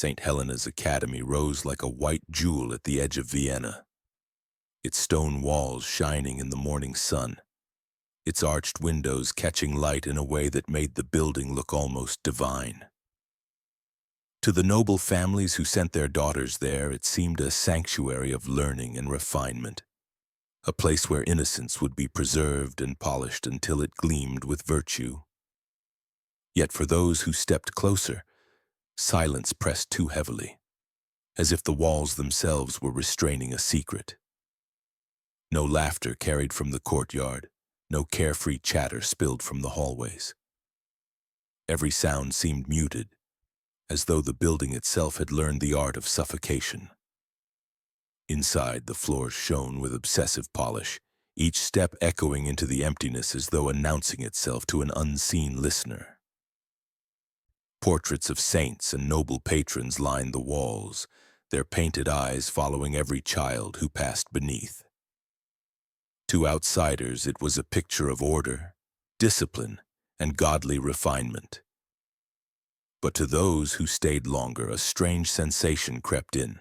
St. Helena's Academy rose like a white jewel at the edge of Vienna, its stone walls shining in the morning sun, its arched windows catching light in a way that made the building look almost divine. To the noble families who sent their daughters there, it seemed a sanctuary of learning and refinement, a place where innocence would be preserved and polished until it gleamed with virtue. Yet for those who stepped closer, silence pressed too heavily, as if the walls themselves were restraining a secret. No laughter carried from the courtyard, no carefree chatter spilled from the hallways. Every sound seemed muted, as though the building itself had learned the art of suffocation. Inside, the floors shone with obsessive polish, each step echoing into the emptiness as though announcing itself to an unseen listener. Portraits of saints and noble patrons lined the walls, their painted eyes following every child who passed beneath. To outsiders, it was a picture of order, discipline, and godly refinement. But to those who stayed longer, a strange sensation crept in,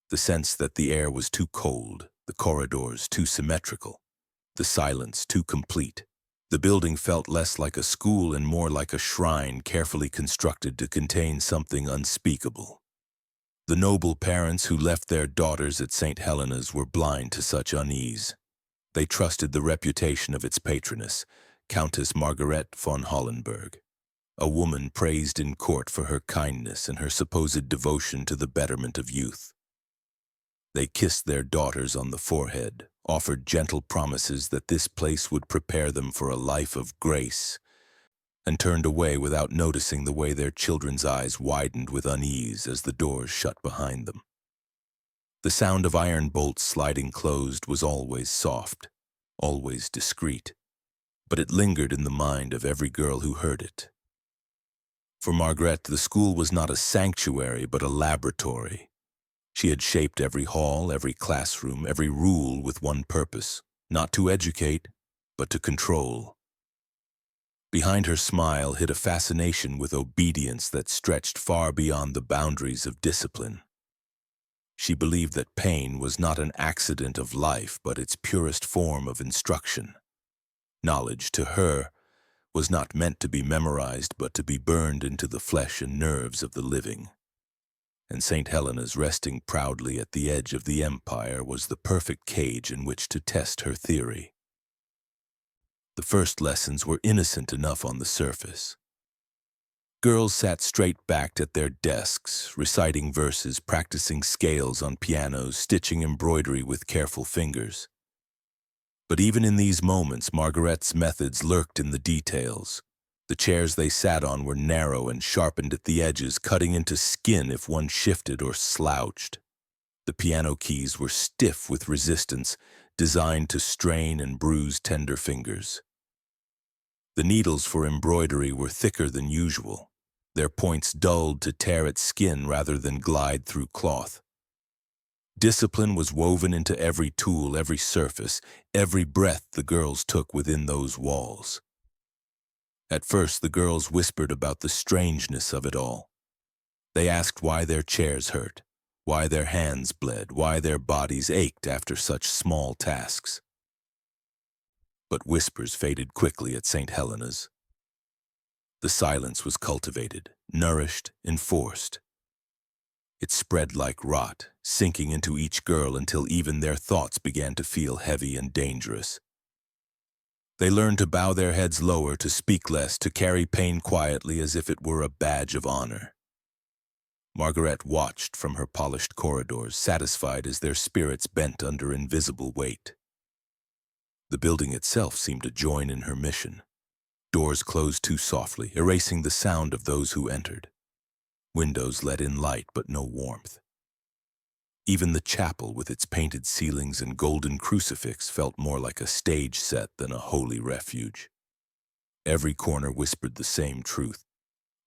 the sense that the air was too cold, the corridors too symmetrical, the silence too complete. The building felt less like a school and more like a shrine carefully constructed to contain something unspeakable. The noble parents who left their daughters at St. Helena's were blind to such unease. They trusted the reputation of its patroness, Countess Margaret von Hollenberg, a woman praised in court for her kindness and her supposed devotion to the betterment of youth. They kissed their daughters on the forehead, offered gentle promises that this place would prepare them for a life of grace, and turned away without noticing the way their children's eyes widened with unease as the doors shut behind them. The sound of iron bolts sliding closed was always soft, always discreet, but it lingered in the mind of every girl who heard it. For Margaret, the school was not a sanctuary but a laboratory. She had shaped every hall, every classroom, every rule with one purpose, not to educate, but to control. Behind her smile hid a fascination with obedience that stretched far beyond the boundaries of discipline. She believed that pain was not an accident of life, but its purest form of instruction. Knowledge, to her, was not meant to be memorized, but to be burned into the flesh and nerves of the living. And St. Helena's, resting proudly at the edge of the empire, was the perfect cage in which to test her theory. The first lessons were innocent enough on the surface. Girls sat straight-backed at their desks, reciting verses, practicing scales on pianos, stitching embroidery with careful fingers. But even in these moments, Margaret's methods lurked in the details. The chairs they sat on were narrow and sharpened at the edges, cutting into skin if one shifted or slouched. The piano keys were stiff with resistance, designed to strain and bruise tender fingers. The needles for embroidery were thicker than usual, their points dulled to tear at skin rather than glide through cloth. Discipline was woven into every tool, every surface, every breath the girls took within those walls. At first, the girls whispered about the strangeness of it all. They asked why their chairs hurt, why their hands bled, why their bodies ached after such small tasks. But whispers faded quickly at St. Helena's. The silence was cultivated, nourished, enforced. It spread like rot, sinking into each girl until even their thoughts began to feel heavy and dangerous. They learned to bow their heads lower, to speak less, to carry pain quietly as if it were a badge of honor. Margaret watched from her polished corridors, satisfied as their spirits bent under invisible weight. The building itself seemed to join in her mission. Doors closed too softly, erasing the sound of those who entered. Windows let in light, but no warmth. Even the chapel, with its painted ceilings and golden crucifix, felt more like a stage set than a holy refuge. Every corner whispered the same truth,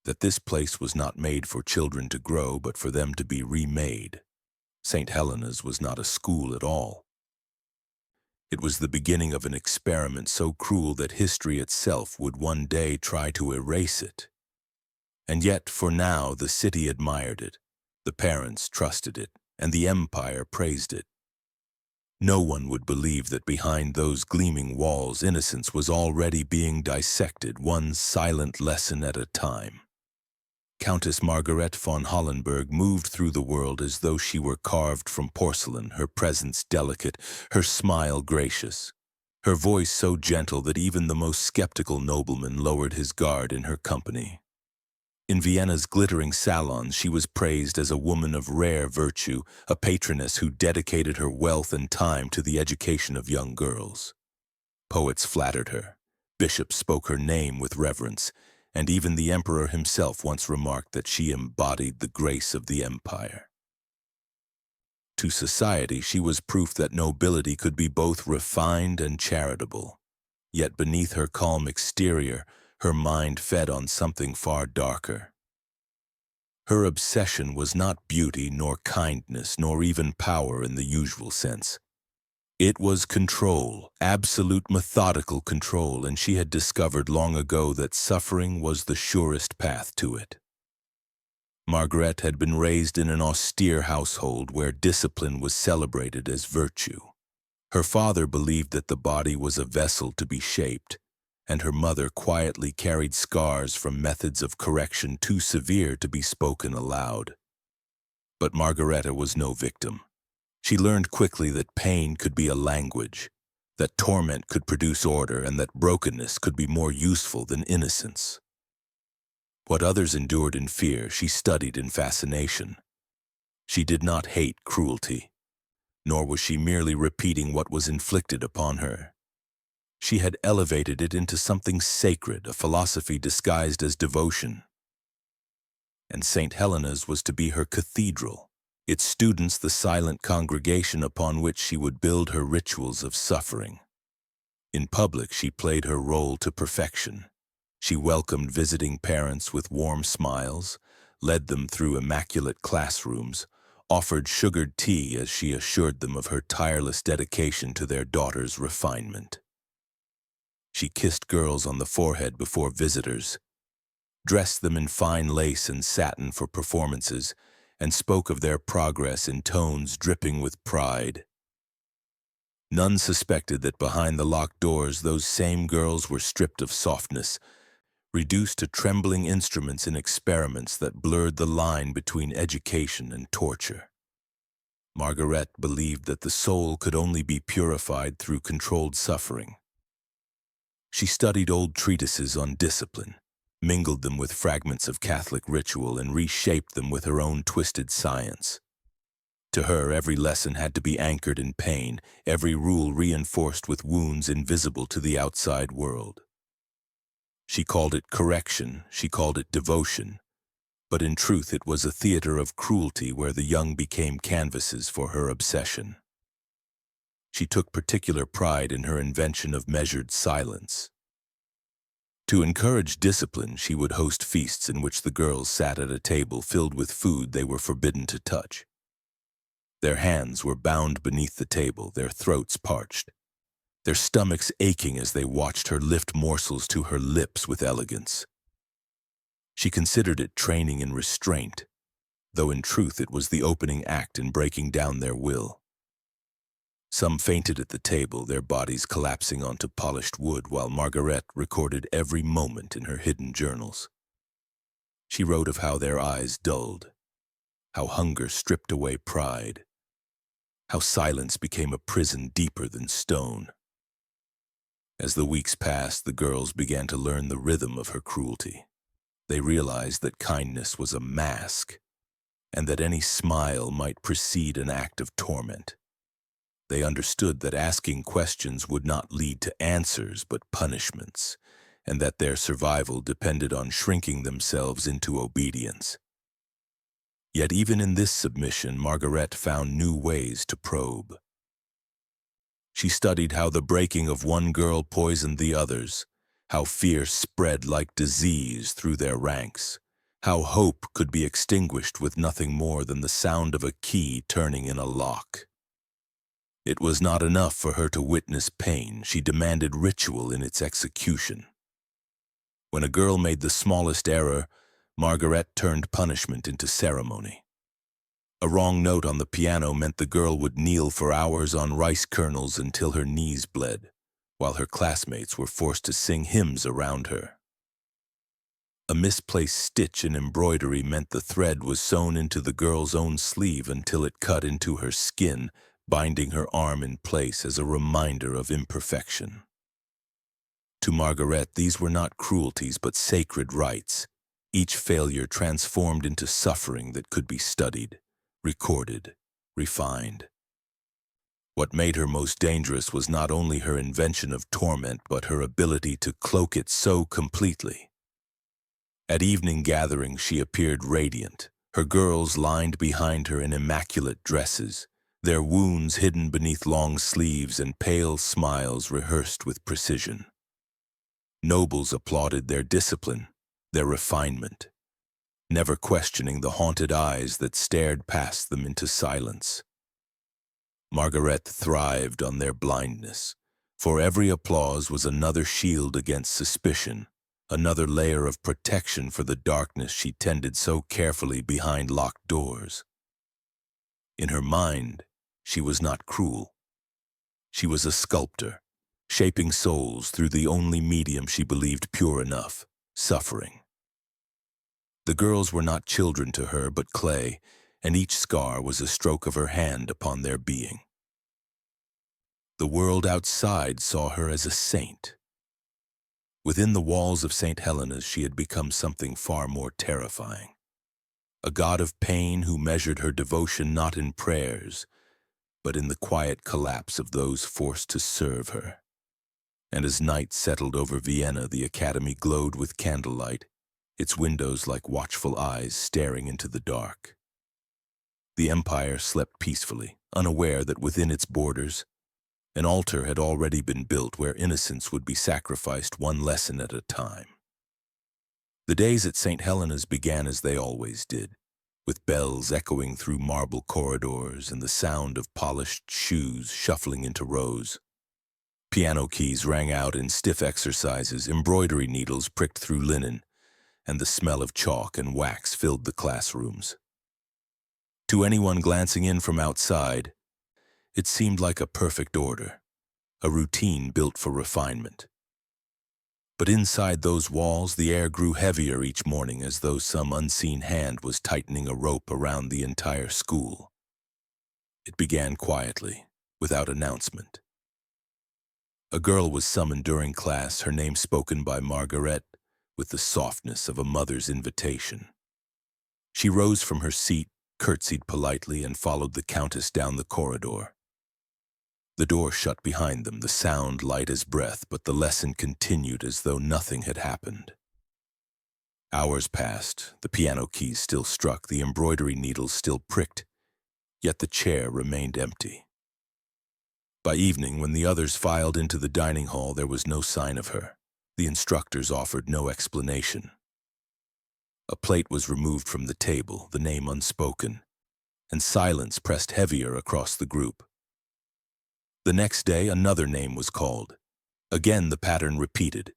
that this place was not made for children to grow, but for them to be remade. St. Helena's was not a school at all. It was the beginning of an experiment so cruel that history itself would one day try to erase it. And yet, for now, the city admired it, The parents trusted it, and the empire praised it. No one would believe that behind those gleaming walls innocence was already being dissected, one silent lesson at a time. Countess Margaret von Hollenberg moved through the world as though she were carved from porcelain, her presence delicate, her smile gracious, her voice so gentle that even the most skeptical nobleman lowered his guard in her company. In Vienna's glittering salons, she was praised as a woman of rare virtue, a patroness who dedicated her wealth and time to the education of young girls. Poets flattered her, bishops spoke her name with reverence, and even the emperor himself once remarked that she embodied the grace of the empire. To society, she was proof that nobility could be both refined and charitable. Yet beneath her calm exterior, her mind fed on something far darker. Her obsession was not beauty, nor kindness, nor even power in the usual sense. It was control, absolute methodical control, and she had discovered long ago that suffering was the surest path to it. Margaret had been raised in an austere household where discipline was celebrated as virtue. Her father believed that the body was a vessel to be shaped, and her mother quietly carried scars from methods of correction too severe to be spoken aloud. But Margareta was no victim. She learned quickly that pain could be a language, that torment could produce order, and that brokenness could be more useful than innocence. What others endured in fear, she studied in fascination. She did not hate cruelty, nor was she merely repeating what was inflicted upon her. She had elevated it into something sacred, a philosophy disguised as devotion. And St. Helena's was to be her cathedral, its students the silent congregation upon which she would build her rituals of suffering. In public, she played her role to perfection. She welcomed visiting parents with warm smiles, led them through immaculate classrooms, offered sugared tea as she assured them of her tireless dedication to their daughter's refinement. She kissed girls on the forehead before visitors, dressed them in fine lace and satin for performances, and spoke of their progress in tones dripping with pride. None suspected that behind the locked doors those same girls were stripped of softness, reduced to trembling instruments in experiments that blurred the line between education and torture. Margaret believed that the soul could only be purified through controlled suffering. She studied old treatises on discipline, mingled them with fragments of Catholic ritual, and reshaped them with her own twisted science. To her, every lesson had to be anchored in pain, every rule reinforced with wounds invisible to the outside world. She called it correction, she called it devotion, but in truth it was a theater of cruelty where the young became canvases for her obsession. She took particular pride in her invention of measured silence. To encourage discipline, she would host feasts in which the girls sat at a table filled with food they were forbidden to touch. Their hands were bound beneath the table, their throats parched, their stomachs aching as they watched her lift morsels to her lips with elegance. She considered it training in restraint, though in truth it was the opening act in breaking down their will. Some fainted at the table, their bodies collapsing onto polished wood, while Margaret recorded every moment in her hidden journals. She wrote of how their eyes dulled, how hunger stripped away pride, how silence became a prison deeper than stone. As the weeks passed, the girls began to learn the rhythm of her cruelty. They realized that kindness was a mask, and that any smile might precede an act of torment. They understood that asking questions would not lead to answers but punishments, and that their survival depended on shrinking themselves into obedience. Yet even in this submission, Margaret found new ways to probe. She studied how the breaking of one girl poisoned the others, how fear spread like disease through their ranks, how hope could be extinguished with nothing more than the sound of a key turning in a lock. It was not enough for her to witness pain. She demanded ritual in its execution. When a girl made the smallest error, Margaret turned punishment into ceremony. A wrong note on the piano meant the girl would kneel for hours on rice kernels until her knees bled, while her classmates were forced to sing hymns around her. A misplaced stitch in embroidery meant the thread was sewn into the girl's own sleeve until it cut into her skin, binding her arm in place as a reminder of imperfection. To Margaret, these were not cruelties but sacred rites, each failure transformed into suffering that could be studied, recorded, refined. What made her most dangerous was not only her invention of torment but her ability to cloak it so completely. At evening gatherings she appeared radiant, her girls lined behind her in immaculate dresses, their wounds hidden beneath long sleeves and pale smiles rehearsed with precision. Nobles applauded their discipline, their refinement, never questioning the haunted eyes that stared past them into silence. Margaret thrived on their blindness, for every applause was another shield against suspicion, another layer of protection for the darkness she tended so carefully behind locked doors. In her mind, she was not cruel. She was a sculptor, shaping souls through the only medium she believed pure enough, suffering. The girls were not children to her but clay, and each scar was a stroke of her hand upon their being. The world outside saw her as a saint. Within the walls of St. Helena's she had become something far more terrifying. A god of pain who measured her devotion not in prayers, but in the quiet collapse of those forced to serve her. And as night settled over Vienna, the academy glowed with candlelight, its windows like watchful eyes staring into the dark. The empire slept peacefully, unaware that within its borders, an altar had already been built where innocence would be sacrificed one lesson at a time. The days at St. Helena's began as they always did, with bells echoing through marble corridors and the sound of polished shoes shuffling into rows. Piano keys rang out in stiff exercises, embroidery needles pricked through linen, and the smell of chalk and wax filled the classrooms. To anyone glancing in from outside, it seemed like a perfect order, a routine built for refinement. But inside those walls, the air grew heavier each morning as though some unseen hand was tightening a rope around the entire school. It began quietly, without announcement. A girl was summoned during class, her name spoken by Margaret with the softness of a mother's invitation. She rose from her seat, curtsied politely, and followed the Countess down the corridor. The door shut behind them, the sound light as breath, but the lesson continued as though nothing had happened. Hours passed, the piano keys still struck, the embroidery needles still pricked, yet the chair remained empty. By evening, when the others filed into the dining hall, there was no sign of her. The instructors offered no explanation. A plate was removed from the table, the name unspoken, and silence pressed heavier across the group. The next day, another name was called. Again the pattern repeated.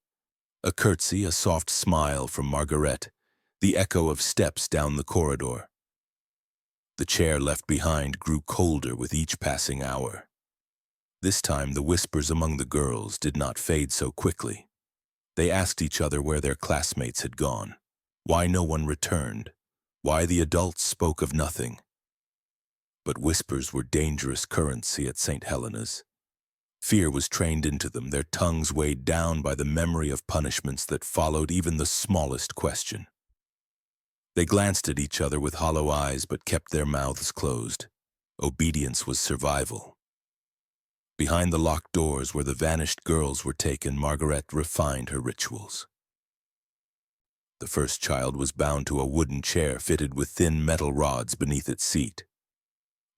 A curtsy, a soft smile from Margaret, the echo of steps down the corridor. The chair left behind grew colder with each passing hour. This time the whispers among the girls did not fade so quickly. They asked each other where their classmates had gone, why no one returned, why the adults spoke of nothing. But whispers were dangerous currency at St. Helena's. Fear was trained into them, their tongues weighed down by the memory of punishments that followed even the smallest question. They glanced at each other with hollow eyes but kept their mouths closed. Obedience was survival. Behind the locked doors where the vanished girls were taken, Margaret refined her rituals. The first child was bound to a wooden chair fitted with thin metal rods beneath its seat.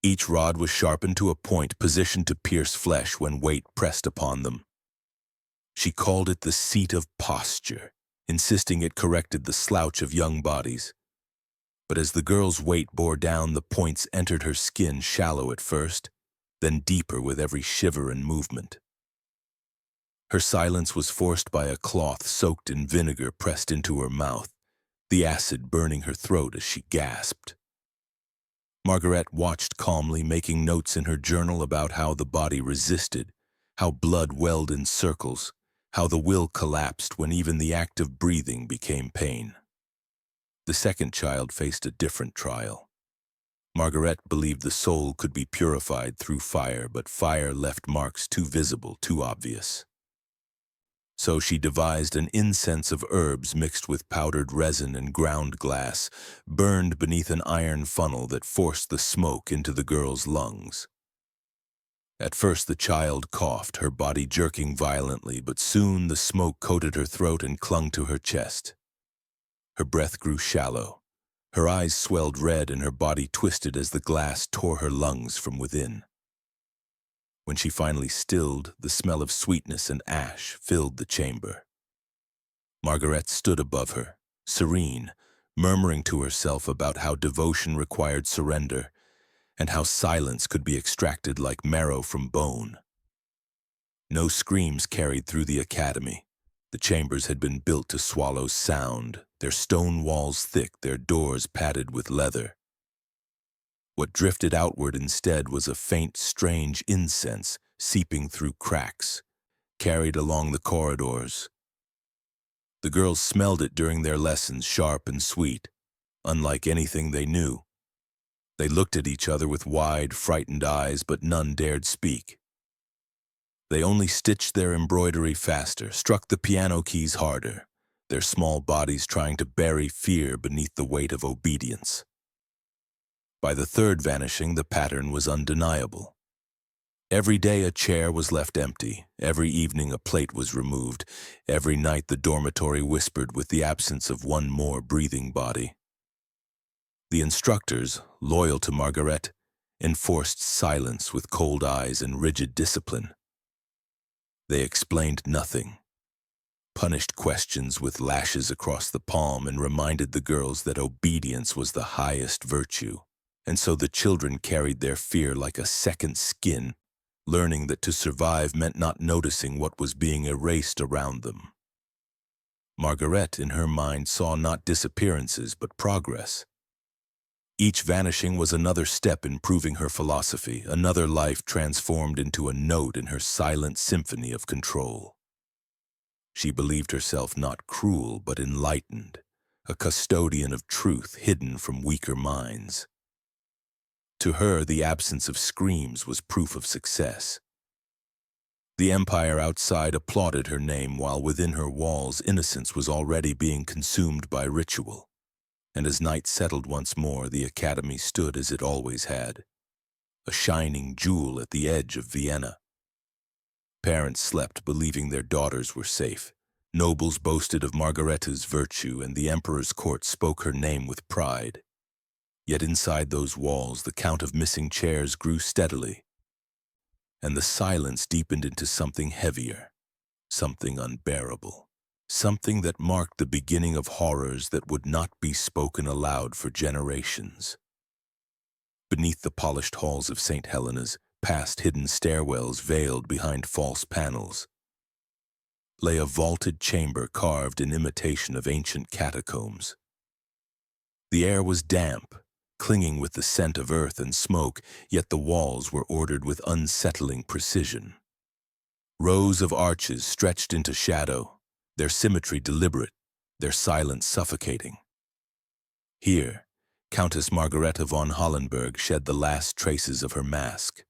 Each rod was sharpened to a point positioned to pierce flesh when weight pressed upon them. She called it the seat of posture, insisting it corrected the slouch of young bodies. But as the girl's weight bore down, the points entered her skin, shallow at first, then deeper with every shiver and movement. Her silence was forced by a cloth soaked in vinegar pressed into her mouth, the acid burning her throat as she gasped. Margaret watched calmly, making notes in her journal about how the body resisted, how blood welled in circles, how the will collapsed when even the act of breathing became pain. The second child faced a different trial. Margaret believed the soul could be purified through fire, but fire left marks too visible, too obvious. So she devised an incense of herbs mixed with powdered resin and ground glass, burned beneath an iron funnel that forced the smoke into the girl's lungs. At first the child coughed, her body jerking violently, but soon the smoke coated her throat and clung to her chest. Her breath grew shallow. Her eyes swelled red and her body twisted as the glass tore her lungs from within. When she finally stilled, the smell of sweetness and ash filled the chamber. Margaret stood above her, serene, murmuring to herself about how devotion required surrender and how silence could be extracted like marrow from bone. No screams carried through the academy. The chambers had been built to swallow sound, their stone walls thick, their doors padded with leather. What drifted outward instead was a faint, strange incense seeping through cracks, carried along the corridors. The girls smelled it during their lessons, sharp and sweet, unlike anything they knew. They looked at each other with wide, frightened eyes, but none dared speak. They only stitched their embroidery faster, struck the piano keys harder, their small bodies trying to bury fear beneath the weight of obedience. By the third vanishing, the pattern was undeniable. Every day a chair was left empty, every evening a plate was removed, every night the dormitory whispered with the absence of one more breathing body. The instructors, loyal to Margaret, enforced silence with cold eyes and rigid discipline. They explained nothing, punished questions with lashes across the palm, and reminded the girls that obedience was the highest virtue. And so the children carried their fear like a second skin, learning that to survive meant not noticing what was being erased around them. Margaret, in her mind, saw not disappearances but progress. Each vanishing was another step in proving her philosophy, another life transformed into a note in her silent symphony of control. She believed herself not cruel but enlightened, a custodian of truth hidden from weaker minds. To her, the absence of screams was proof of success. The empire outside applauded her name, while within her walls innocence was already being consumed by ritual. And as night settled once more, the academy stood as it always had, a shining jewel at the edge of Vienna. Parents slept believing their daughters were safe. Nobles boasted of Margaretta's virtue, and the emperor's court spoke her name with pride. Yet inside those walls, the count of missing chairs grew steadily, and the silence deepened into something heavier, something unbearable, something that marked the beginning of horrors that would not be spoken aloud for generations. Beneath the polished halls of St. Helena's, past hidden stairwells veiled behind false panels, lay a vaulted chamber carved in imitation of ancient catacombs. The air was damp, clinging with the scent of earth and smoke, yet the walls were ordered with unsettling precision. Rows of arches stretched into shadow, their symmetry deliberate, their silence suffocating. Here, Countess Margareta von Hollenberg shed the last traces of her mask.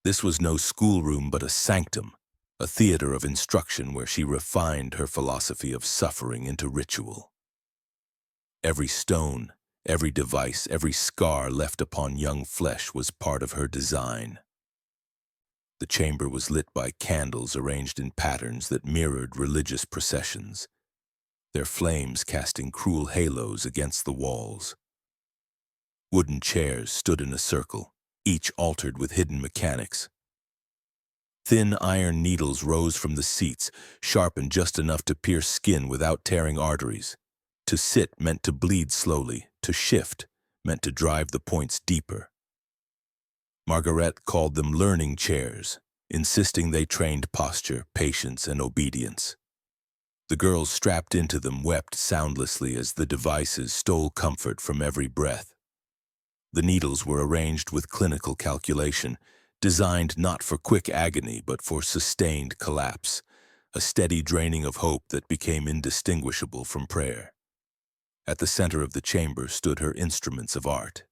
This was no schoolroom but a sanctum, a theater of instruction where she refined her philosophy of suffering into ritual. Every stone, every device, every scar left upon young flesh was part of her design. The chamber was lit by candles arranged in patterns that mirrored religious processions, their flames casting cruel halos against the walls. Wooden chairs stood in a circle, each altered with hidden mechanics. Thin iron needles rose from the seats, sharpened just enough to pierce skin without tearing arteries. To sit meant to bleed slowly, to shift meant to drive the points deeper. Margaret called them learning chairs, insisting they trained posture, patience, and obedience. The girls strapped into them wept soundlessly as the devices stole comfort from every breath. The needles were arranged with clinical calculation, designed not for quick agony but for sustained collapse, a steady draining of hope that became indistinguishable from prayer. At the center of the chamber stood her instruments of art.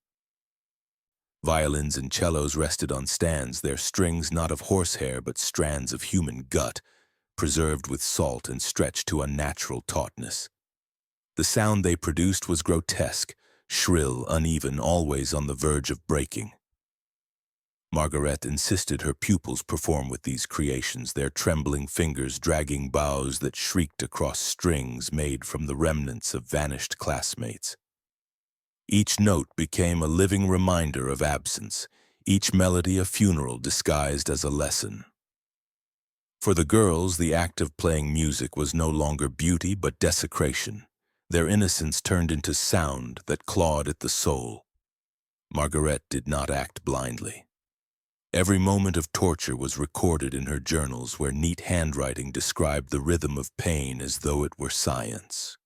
Violins and cellos rested on stands, their strings not of horsehair but strands of human gut, preserved with salt and stretched to unnatural tautness. The sound they produced was grotesque, shrill, uneven, always on the verge of breaking. Margaret insisted her pupils perform with these creations, their trembling fingers dragging bows that shrieked across strings made from the remnants of vanished classmates. Each note became a living reminder of absence, each melody a funeral disguised as a lesson. For the girls, the act of playing music was no longer beauty but desecration. Their innocence turned into sound that clawed at the soul. Margaret did not act blindly. Every moment of torture was recorded in her journals, where neat handwriting described the rhythm of pain as though it were science.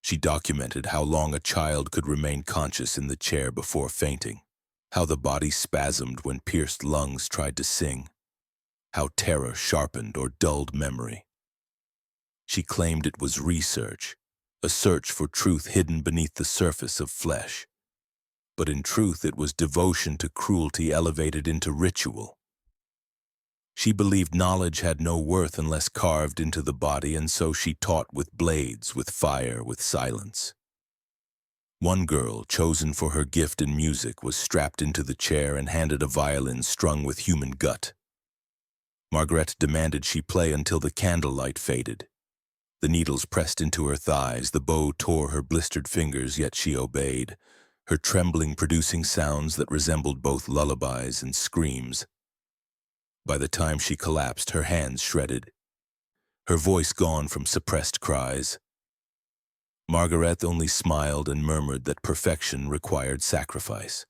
She documented how long a child could remain conscious in the chair before fainting, how the body spasmed when pierced lungs tried to sing, how terror sharpened or dulled memory. She claimed it was research, a search for truth hidden beneath the surface of flesh. But in truth it was devotion to cruelty elevated into ritual. She believed knowledge had no worth unless carved into the body, and so she taught with blades, with fire, with silence. One girl, chosen for her gift in music, was strapped into the chair and handed a violin strung with human gut. Margaret demanded she play until the candlelight faded. The needles pressed into her thighs, the bow tore her blistered fingers, yet she obeyed, her trembling producing sounds that resembled both lullabies and screams. By the time she collapsed, her hands shredded, her voice gone from suppressed cries. Margaret only smiled and murmured that perfection required sacrifice.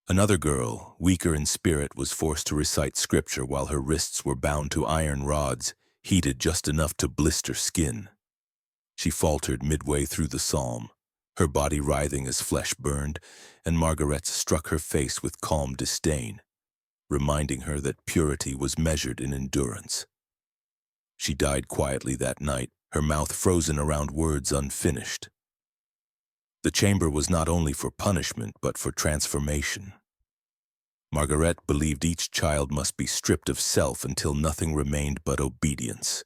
Another girl, weaker in spirit, was forced to recite scripture while her wrists were bound to iron rods, heated just enough to blister skin. She faltered midway through the psalm, her body writhing as flesh burned, and Margaret struck her face with calm disdain, reminding her that purity was measured in endurance. She died quietly that night, her mouth frozen around words unfinished. The chamber was not only for punishment, but for transformation. Margaret believed each child must be stripped of self until nothing remained but obedience.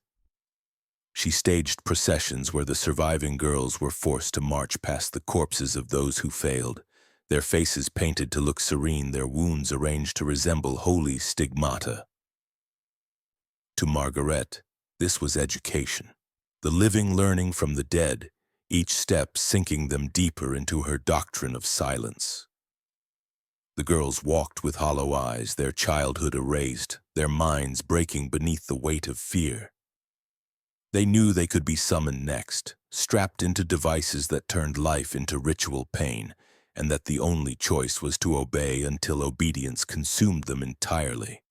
She staged processions where the surviving girls were forced to march past the corpses of those who failed, their faces painted to look serene, their wounds arranged to resemble holy stigmata. To Margaret, this was education, the living learning from the dead, each step sinking them deeper into her doctrine of silence. The girls walked with hollow eyes, their childhood erased, their minds breaking beneath the weight of fear. They knew they could be summoned next, strapped into devices that turned life into ritual pain, and that the only choice was to obey until obedience consumed them entirely.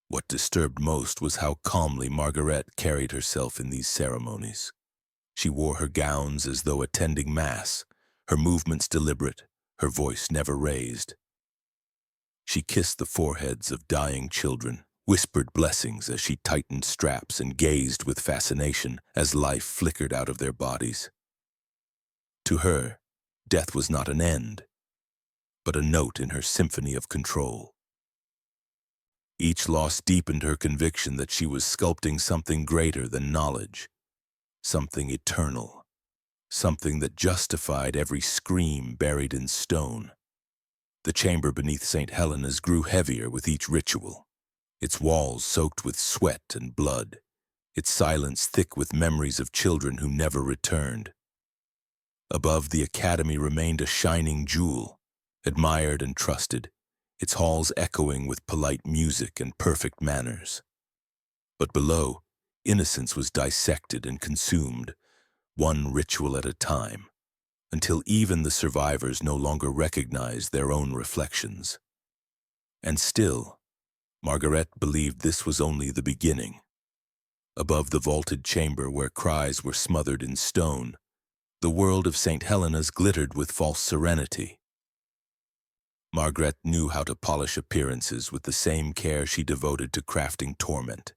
What disturbed most was how calmly Margaret carried herself in these ceremonies. She wore her gowns as though attending mass, her movements deliberate, her voice never raised. She kissed the foreheads of dying children, whispered blessings as she tightened straps, and gazed with fascination as life flickered out of their bodies. To her, death was not an end, but a note in her symphony of control. Each loss deepened her conviction that she was sculpting something greater than knowledge, something eternal, something that justified every scream buried in stone. The chamber beneath St. Helena's grew heavier with each ritual, its walls soaked with sweat and blood, its silence thick with memories of children who never returned. Above, the academy remained a shining jewel, admired and trusted, its halls echoing with polite music and perfect manners. But below, innocence was dissected and consumed, one ritual at a time, until even the survivors no longer recognized their own reflections. And still, Margaret believed this was only the beginning. Above the vaulted chamber where cries were smothered in stone, the world of St. Helena's glittered with false serenity. Margaret knew how to polish appearances with the same care she devoted to crafting torment.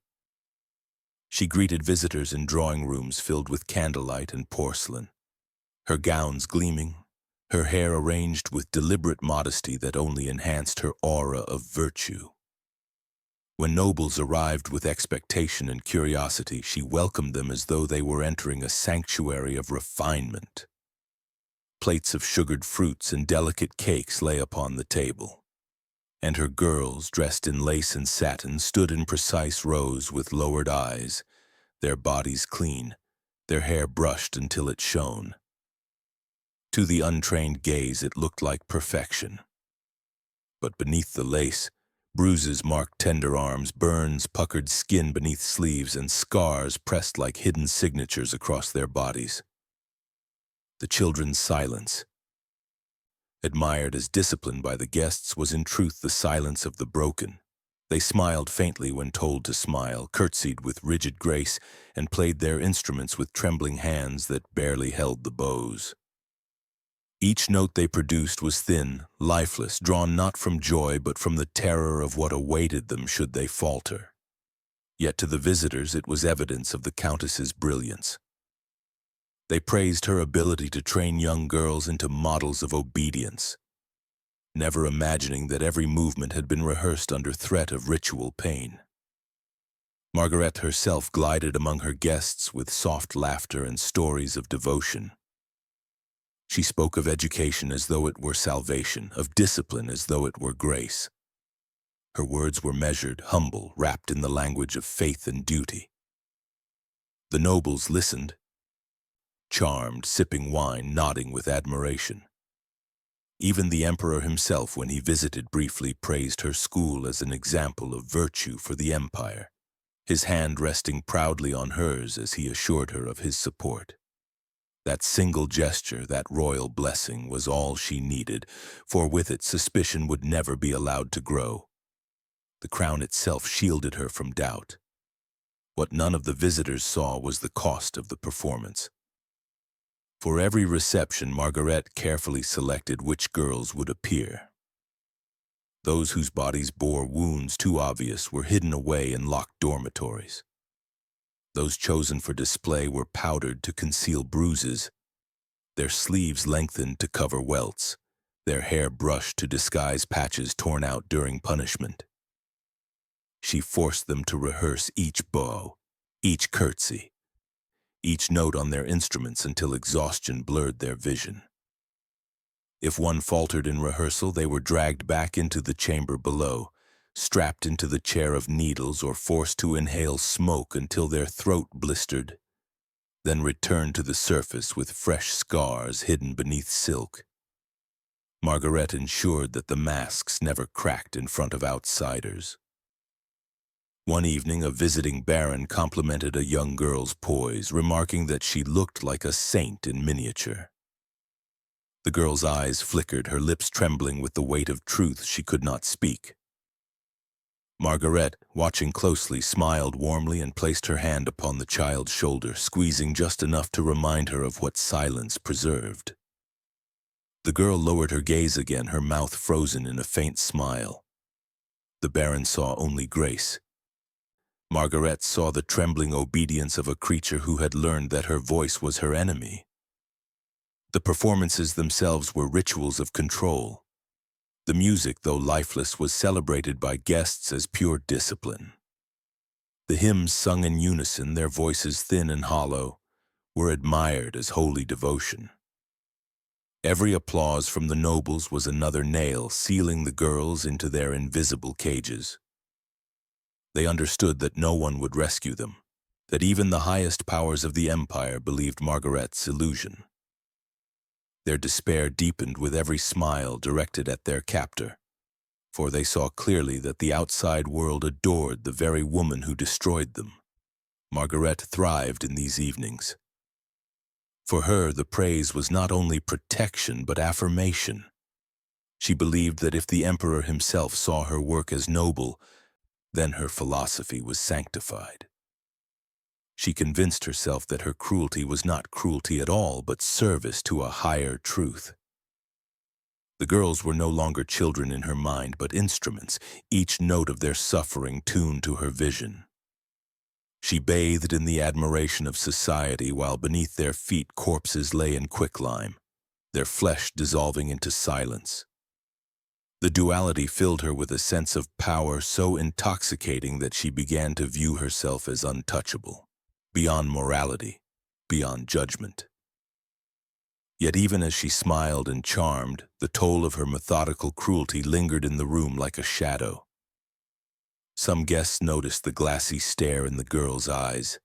She greeted visitors in drawing rooms filled with candlelight and porcelain, her gowns gleaming, her hair arranged with deliberate modesty that only enhanced her aura of virtue. When nobles arrived with expectation and curiosity, she welcomed them as though they were entering a sanctuary of refinement. Plates of sugared fruits and delicate cakes lay upon the table, and her girls, dressed in lace and satin, stood in precise rows with lowered eyes, their bodies clean, their hair brushed until it shone. To the untrained gaze, it looked like perfection. But beneath the lace, bruises marked tender arms, burns puckered skin beneath sleeves, and scars pressed like hidden signatures across their bodies. The children's silence, admired as discipline by the guests, was in truth the silence of the broken. They smiled faintly when told to smile, curtsied with rigid grace, and played their instruments with trembling hands that barely held the bows. Each note they produced was thin, lifeless, drawn not from joy but from the terror of what awaited them should they falter. Yet to the visitors it was evidence of the Countess's brilliance. They praised her ability to train young girls into models of obedience, never imagining that every movement had been rehearsed under threat of ritual pain. Margaret herself glided among her guests with soft laughter and stories of devotion. She spoke of education as though it were salvation, of discipline as though it were grace. Her words were measured, humble, wrapped in the language of faith and duty. The nobles listened, charmed, sipping wine, nodding with admiration. Even the emperor himself, when he visited briefly, praised her school as an example of virtue for the empire, his hand resting proudly on hers as he assured her of his support. That single gesture, that royal blessing, was all she needed, for with it suspicion would never be allowed to grow. The crown itself shielded her from doubt. What none of the visitors saw was the cost of the performance. For every reception, Margaret carefully selected which girls would appear. Those whose bodies bore wounds too obvious were hidden away in locked dormitories. Those chosen for display were powdered to conceal bruises, their sleeves lengthened to cover welts, their hair brushed to disguise patches torn out during punishment. She forced them to rehearse each bow, each curtsy, each note on their instruments until exhaustion blurred their vision. If one faltered in rehearsal, they were dragged back into the chamber below, strapped into the chair of needles or forced to inhale smoke until their throat blistered, then returned to the surface with fresh scars hidden beneath silk. Margaret ensured that the masks never cracked in front of outsiders. One evening, a visiting baron complimented a young girl's poise, remarking that she looked like a saint in miniature. The girl's eyes flickered, her lips trembling with the weight of truth she could not speak. Margaret, watching closely, smiled warmly and placed her hand upon the child's shoulder, squeezing just enough to remind her of what silence preserved. The girl lowered her gaze again, her mouth frozen in a faint smile. The baron saw only grace. Margaret saw the trembling obedience of a creature who had learned that her voice was her enemy. The performances themselves were rituals of control. The music, though lifeless, was celebrated by guests as pure discipline. The hymns sung in unison, their voices thin and hollow, were admired as holy devotion. Every applause from the nobles was another nail sealing the girls into their invisible cages. They understood that no one would rescue them, that even the highest powers of the empire believed Margaret's illusion. Their despair deepened with every smile directed at their captor, for they saw clearly that the outside world adored the very woman who destroyed them. Margaret thrived in these evenings. For her, the praise was not only protection but affirmation. She believed that if the emperor himself saw her work as noble, then her philosophy was sanctified. She convinced herself that her cruelty was not cruelty at all, but service to a higher truth. The girls were no longer children in her mind, but instruments, each note of their suffering tuned to her vision. She bathed in the admiration of society while beneath their feet corpses lay in quicklime, their flesh dissolving into silence. The duality filled her with a sense of power so intoxicating that she began to view herself as untouchable, beyond morality, beyond judgment. Yet even as she smiled and charmed, the toll of her methodical cruelty lingered in the room like a shadow. Some guests noticed the glassy stare in the girls' eyes,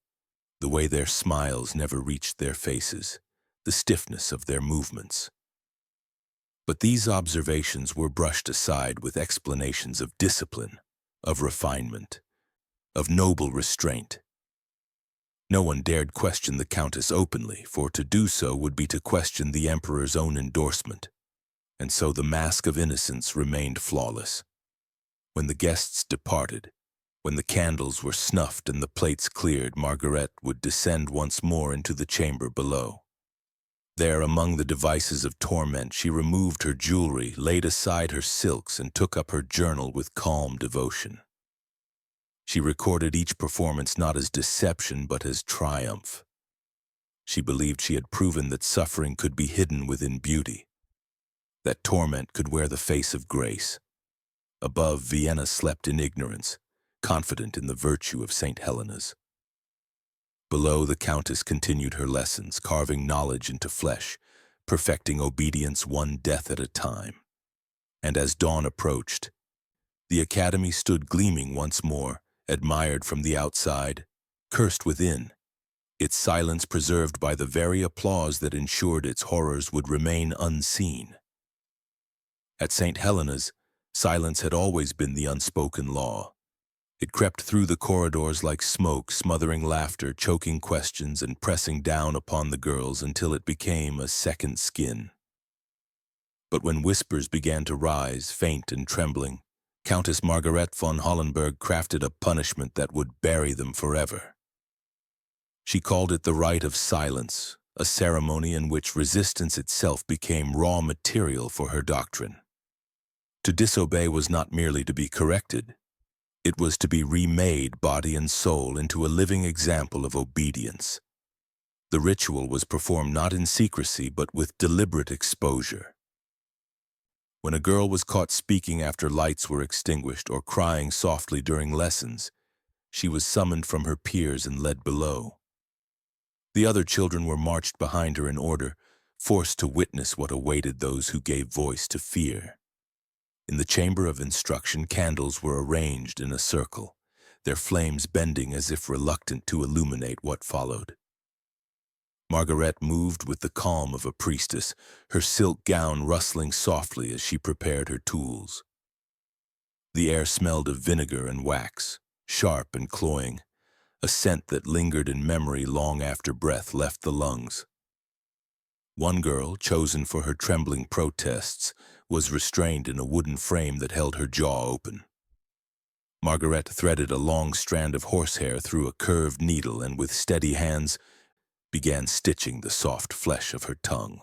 the way their smiles never reached their faces, the stiffness of their movements. But these observations were brushed aside with explanations of discipline, of refinement, of noble restraint. No one dared question the Countess openly, for to do so would be to question the Emperor's own endorsement, and so the mask of innocence remained flawless. When the guests departed, when the candles were snuffed and the plates cleared, Margaret would descend once more into the chamber below. There, among the devices of torment, she removed her jewelry, laid aside her silks, and took up her journal with calm devotion. She recorded each performance not as deception, but as triumph. She believed she had proven that suffering could be hidden within beauty, that torment could wear the face of grace. Above, Vienna slept in ignorance, confident in the virtue of St. Helena's. Below, the Countess continued her lessons, carving knowledge into flesh, perfecting obedience one death at a time. And as dawn approached, the academy stood gleaming once more, admired from the outside, cursed within, its silence preserved by the very applause that ensured its horrors would remain unseen. At St. Helena's, silence had always been the unspoken law. It crept through the corridors like smoke, smothering laughter, choking questions, and pressing down upon the girls until it became a second skin. But when whispers began to rise, faint and trembling, Countess Margaret von Hollenberg crafted a punishment that would bury them forever. She called it the rite of silence, a ceremony in which resistance itself became raw material for her doctrine. To disobey was not merely to be corrected. It was to be remade, body and soul, into a living example of obedience. The ritual was performed not in secrecy, but with deliberate exposure. When a girl was caught speaking after lights were extinguished or crying softly during lessons, she was summoned from her peers and led below. The other children were marched behind her in order, forced to witness what awaited those who gave voice to fear. In the chamber of instruction, candles were arranged in a circle, their flames bending as if reluctant to illuminate what followed. Margaret moved with the calm of a priestess, her silk gown rustling softly as she prepared her tools. The air smelled of vinegar and wax, sharp and cloying, a scent that lingered in memory long after breath left the lungs. One girl, chosen for her trembling protests, was restrained in a wooden frame that held her jaw open. Margaret threaded a long strand of horsehair through a curved needle and with steady hands began stitching the soft flesh of her tongue.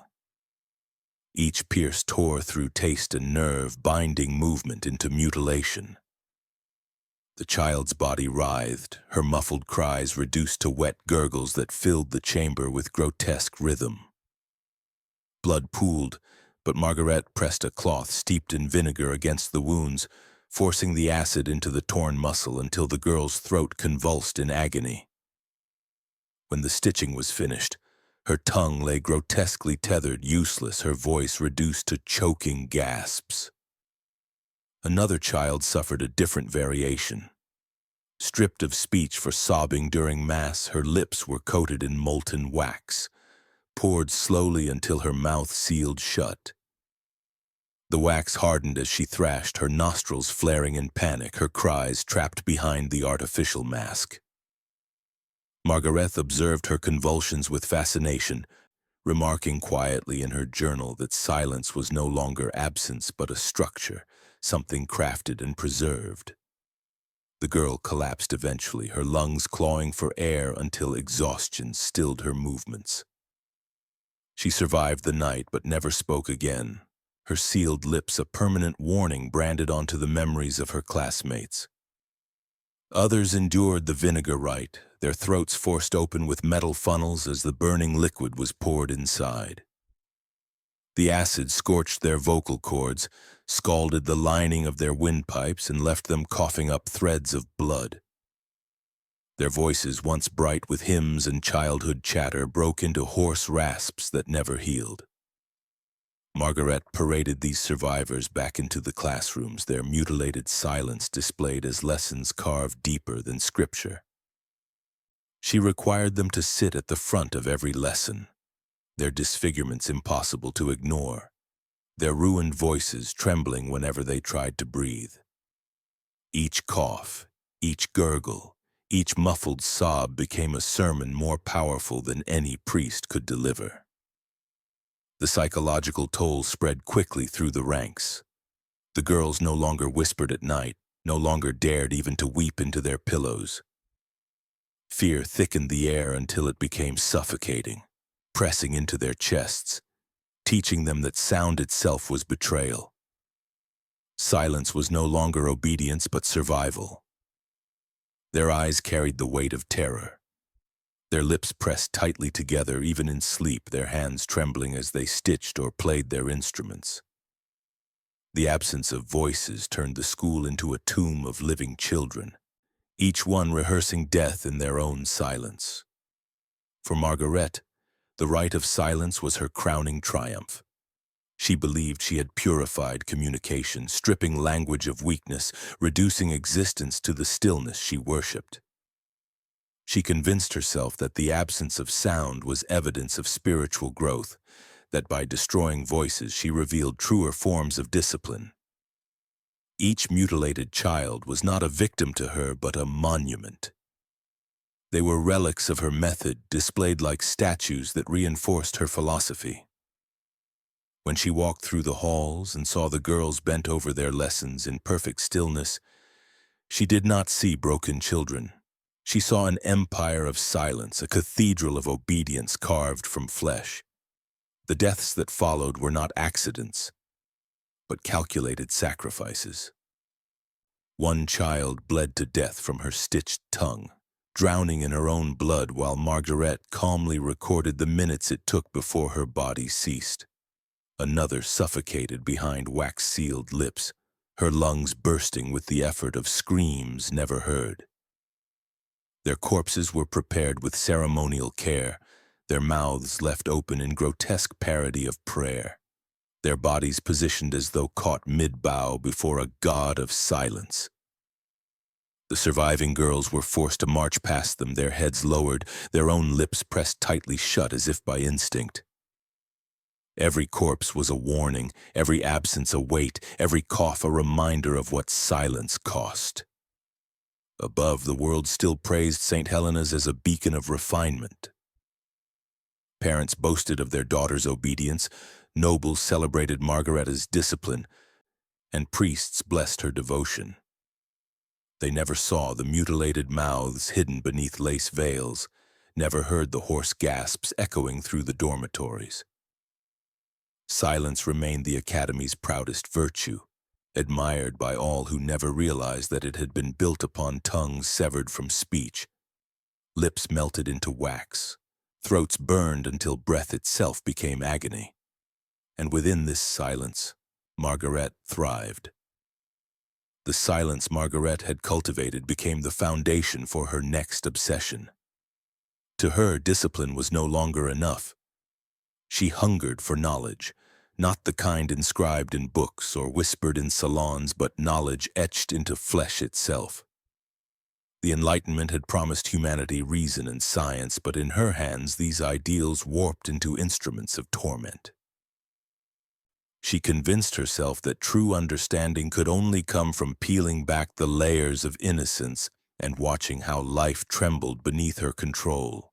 Each pierce tore through taste and nerve, binding movement into mutilation. The child's body writhed, her muffled cries reduced to wet gurgles that filled the chamber with grotesque rhythm. Blood pooled, but Margaret pressed a cloth steeped in vinegar against the wounds, forcing the acid into the torn muscle until the girl's throat convulsed in agony. When the stitching was finished, her tongue lay grotesquely tethered, useless, her voice reduced to choking gasps. Another child suffered a different variation. Stripped of speech for sobbing during Mass, her lips were coated in molten wax, poured slowly until her mouth sealed shut. The wax hardened as she thrashed, her nostrils flaring in panic, her cries trapped behind the artificial mask. Margaret observed her convulsions with fascination, remarking quietly in her journal that silence was no longer absence but a structure, something crafted and preserved. The girl collapsed eventually, her lungs clawing for air until exhaustion stilled her movements. She survived the night but never spoke again, her sealed lips a permanent warning branded onto the memories of her classmates. Others endured the vinegar rite, their throats forced open with metal funnels as the burning liquid was poured inside. The acid scorched their vocal cords, scalded the lining of their windpipes, and left them coughing up threads of blood. Their voices, once bright with hymns and childhood chatter, broke into hoarse rasps that never healed. Margaret paraded these survivors back into the classrooms, their mutilated silence displayed as lessons carved deeper than scripture. She required them to sit at the front of every lesson, their disfigurements impossible to ignore, their ruined voices trembling whenever they tried to breathe. Each cough, each gurgle, each muffled sob became a sermon more powerful than any priest could deliver. The psychological toll spread quickly through the ranks. The girls no longer whispered at night, no longer dared even to weep into their pillows. Fear thickened the air until it became suffocating, pressing into their chests, teaching them that sound itself was betrayal. Silence was no longer obedience but survival. Their eyes carried the weight of terror. Their lips pressed tightly together even in sleep, their hands trembling as they stitched or played their instruments. The absence of voices turned the school into a tomb of living children, each one rehearsing death in their own silence. For Margaret, the rite of silence was her crowning triumph. She believed she had purified communication, stripping language of weakness, reducing existence to the stillness she worshipped. She convinced herself that the absence of sound was evidence of spiritual growth, that by destroying voices she revealed truer forms of discipline. Each mutilated child was not a victim to her but a monument. They were relics of her method, displayed like statues that reinforced her philosophy. When she walked through the halls and saw the girls bent over their lessons in perfect stillness, she did not see broken children. She saw an empire of silence, a cathedral of obedience carved from flesh. The deaths that followed were not accidents, but calculated sacrifices. One child bled to death from her stitched tongue, drowning in her own blood while Margaret calmly recorded the minutes it took before her body ceased. Another suffocated behind wax-sealed lips, her lungs bursting with the effort of screams never heard. Their corpses were prepared with ceremonial care, their mouths left open in grotesque parody of prayer, their bodies positioned as though caught mid-bow before a god of silence. The surviving girls were forced to march past them, their heads lowered, their own lips pressed tightly shut as if by instinct. Every corpse was a warning, every absence a weight, every cough a reminder of what silence cost. Above, the world still praised St. Helena's as a beacon of refinement. Parents boasted of their daughter's obedience, nobles celebrated Margaret's discipline, and priests blessed her devotion. They never saw the mutilated mouths hidden beneath lace veils, never heard the hoarse gasps echoing through the dormitories. Silence remained the Academy's proudest virtue, admired by all who never realized that it had been built upon tongues severed from speech, lips melted into wax, throats burned until breath itself became agony. And within this silence, Margaret thrived. The silence Margaret had cultivated became the foundation for her next obsession. To her, discipline was no longer enough. She hungered for knowledge, not the kind inscribed in books or whispered in salons, but knowledge etched into flesh itself. The Enlightenment had promised humanity reason and science, but in her hands these ideals warped into instruments of torment. She convinced herself that true understanding could only come from peeling back the layers of innocence and watching how life trembled beneath her control.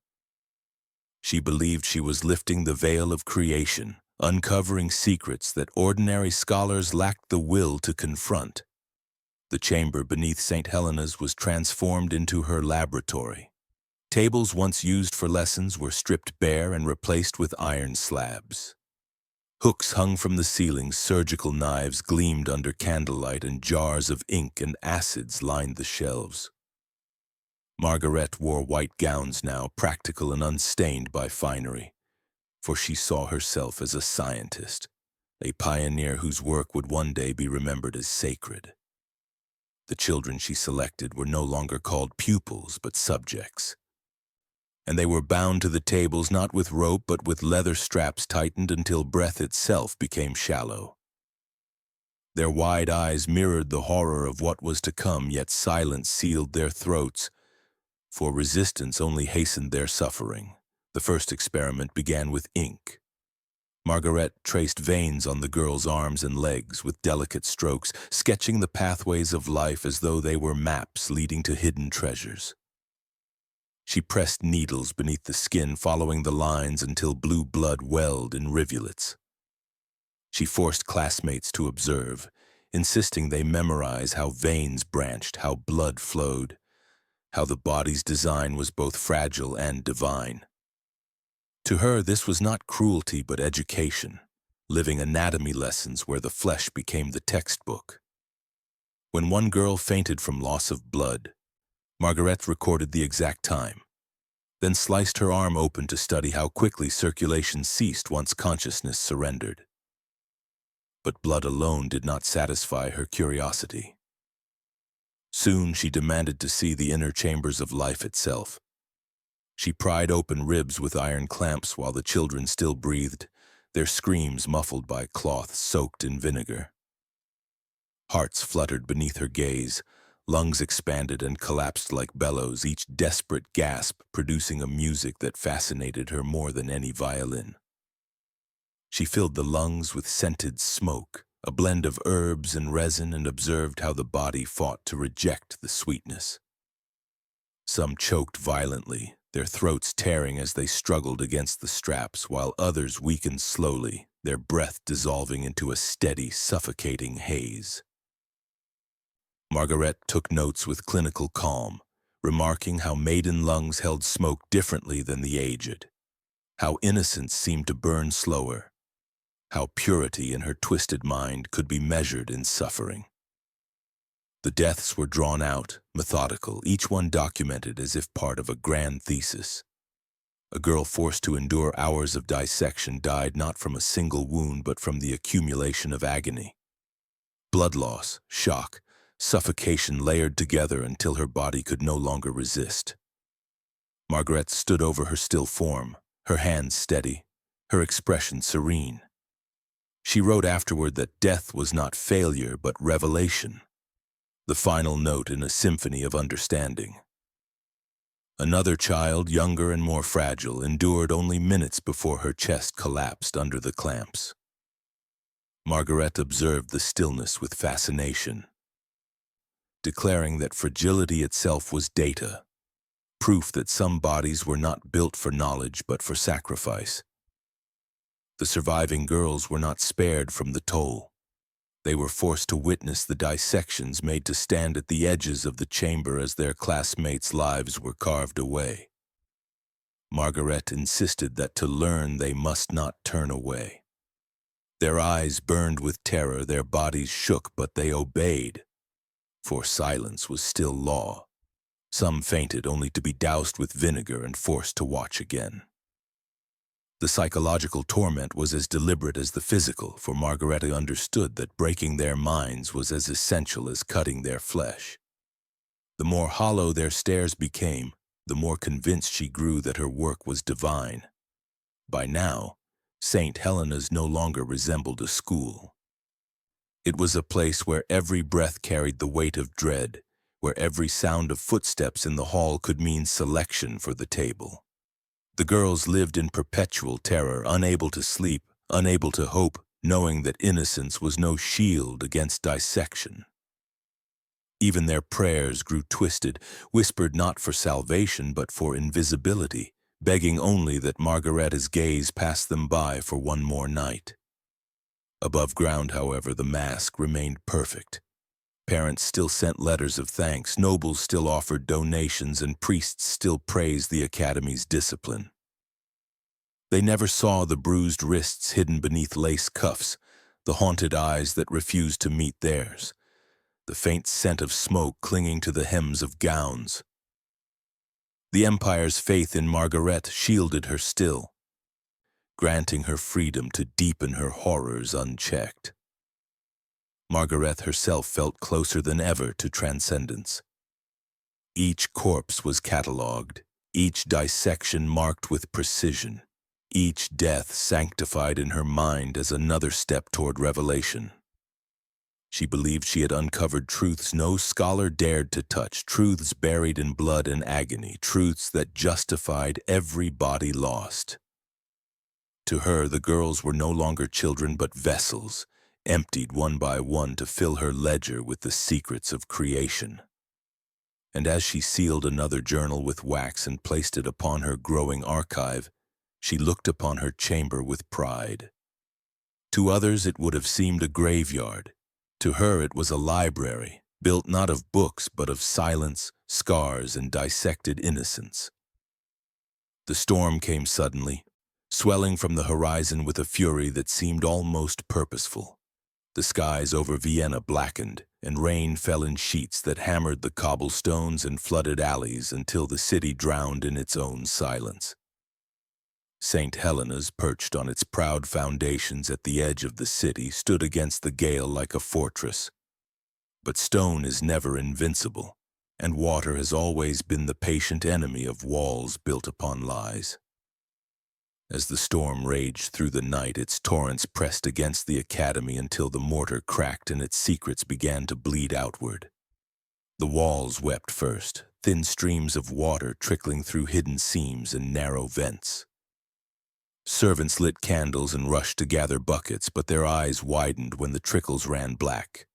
She believed she was lifting the veil of creation, uncovering secrets that ordinary scholars lacked the will to confront. The chamber beneath St. Helena's was transformed into her laboratory. Tables once used for lessons were stripped bare and replaced with iron slabs. Hooks hung from the ceiling, surgical knives gleamed under candlelight, and jars of ink and acids lined the shelves. Margaret wore white gowns now, practical and unstained by finery, for she saw herself as a scientist, a pioneer whose work would one day be remembered as sacred. The children she selected were no longer called pupils, but subjects. And they were bound to the tables not with rope but with leather straps tightened until breath itself became shallow. Their wide eyes mirrored the horror of what was to come, yet silence sealed their throats, for resistance only hastened their suffering. The first experiment began with ink. Margaret traced veins on the girl's arms and legs with delicate strokes, sketching the pathways of life as though they were maps leading to hidden treasures. She pressed needles beneath the skin, following the lines until blue blood welled in rivulets. She forced classmates to observe, insisting they memorize how veins branched, how blood flowed, how the body's design was both fragile and divine. To her, this was not cruelty but education, living anatomy lessons where the flesh became the textbook. When one girl fainted from loss of blood, Margaret recorded the exact time, then sliced her arm open to study how quickly circulation ceased once consciousness surrendered. But blood alone did not satisfy her curiosity. Soon she demanded to see the inner chambers of life itself. She pried open ribs with iron clamps while the children still breathed, their screams muffled by cloth soaked in vinegar. Hearts fluttered beneath her gaze, lungs expanded and collapsed like bellows, each desperate gasp producing a music that fascinated her more than any violin. She filled the lungs with scented smoke, a blend of herbs and resin, and observed how the body fought to reject the sweetness. Some choked violently, their throats tearing as they struggled against the straps, while others weakened slowly, their breath dissolving into a steady, suffocating haze. Margaret took notes with clinical calm, remarking how maiden lungs held smoke differently than the aged, how innocence seemed to burn slower, how purity in her twisted mind could be measured in suffering. The deaths were drawn out, methodical, each one documented as if part of a grand thesis. A girl forced to endure hours of dissection died not from a single wound but from the accumulation of agony. Blood loss, shock, suffocation layered together until her body could no longer resist. Margaret stood over her still form, her hands steady, her expression serene. She wrote afterward that death was not failure but revelation, the final note in a symphony of understanding. Another child, younger and more fragile, endured only minutes before her chest collapsed under the clamps. Margaret observed the stillness with fascination, declaring that fragility itself was data, proof that some bodies were not built for knowledge but for sacrifice. The surviving girls were not spared from the toll. They were forced to witness the dissections, made to stand at the edges of the chamber as their classmates' lives were carved away. Margaret insisted that to learn they must not turn away. Their eyes burned with terror, their bodies shook, but they obeyed, for silence was still law. Some fainted only to be doused with vinegar and forced to watch again. The psychological torment was as deliberate as the physical, for Margaret understood that breaking their minds was as essential as cutting their flesh. The more hollow their stares became, the more convinced she grew that her work was divine. By now, St. Helena's no longer resembled a school. It was a place where every breath carried the weight of dread, where every sound of footsteps in the hall could mean selection for the table. The girls lived in perpetual terror, unable to sleep, unable to hope, knowing that innocence was no shield against dissection. Even their prayers grew twisted, whispered not for salvation but for invisibility, begging only that Margaret's gaze pass them by for one more night. Above ground, however, the mask remained perfect. Parents still sent letters of thanks, nobles still offered donations, and priests still praised the Academy's discipline. They never saw the bruised wrists hidden beneath lace cuffs, the haunted eyes that refused to meet theirs, the faint scent of smoke clinging to the hems of gowns. The Empire's faith in Margaret shielded her still, granting her freedom to deepen her horrors unchecked. Margaret herself felt closer than ever to transcendence. Each corpse was catalogued, each dissection marked with precision, each death sanctified in her mind as another step toward revelation. She believed she had uncovered truths no scholar dared to touch, truths buried in blood and agony, truths that justified every body lost. To her, the girls were no longer children but vessels, emptied one by one to fill her ledger with the secrets of creation. And as she sealed another journal with wax and placed it upon her growing archive, she looked upon her chamber with pride. To others it would have seemed a graveyard. To her it was a library, built not of books but of silence, scars, and dissected innocence. The storm came suddenly, swelling from the horizon with a fury that seemed almost purposeful. The skies over Vienna blackened, and rain fell in sheets that hammered the cobblestones and flooded alleys until the city drowned in its own silence. St. Helena's, perched on its proud foundations at the edge of the city, stood against the gale like a fortress. But stone is never invincible, and water has always been the patient enemy of walls built upon lies. As the storm raged through the night, its torrents pressed against the academy until the mortar cracked and its secrets began to bleed outward. The walls wept first, thin streams of water trickling through hidden seams and narrow vents. Servants lit candles and rushed to gather buckets, but their eyes widened when the trickles ran black,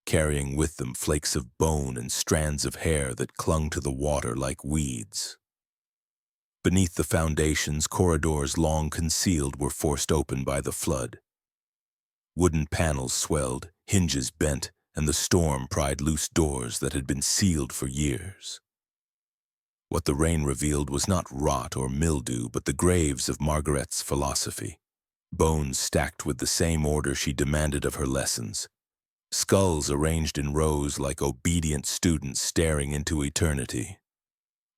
carrying with them flakes of bone and strands of hair that clung to the water like weeds. Beneath the foundations, corridors long concealed were forced open by the flood. Wooden panels swelled, hinges bent, and the storm pried loose doors that had been sealed for years. What the rain revealed was not rot or mildew, but the graves of Margaret's philosophy, bones stacked with the same order she demanded of her lessons, skulls arranged in rows like obedient students staring into eternity.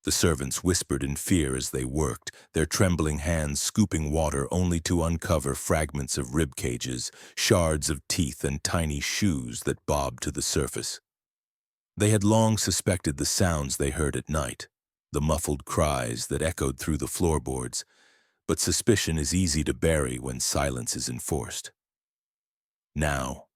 The servants whispered in fear as they worked, their trembling hands scooping water only to uncover fragments of rib cages, shards of teeth, and tiny shoes that bobbed to the surface. They had long suspected the sounds they heard at night, the muffled cries that echoed through the floorboards, but suspicion is easy to bury when silence is enforced. Now,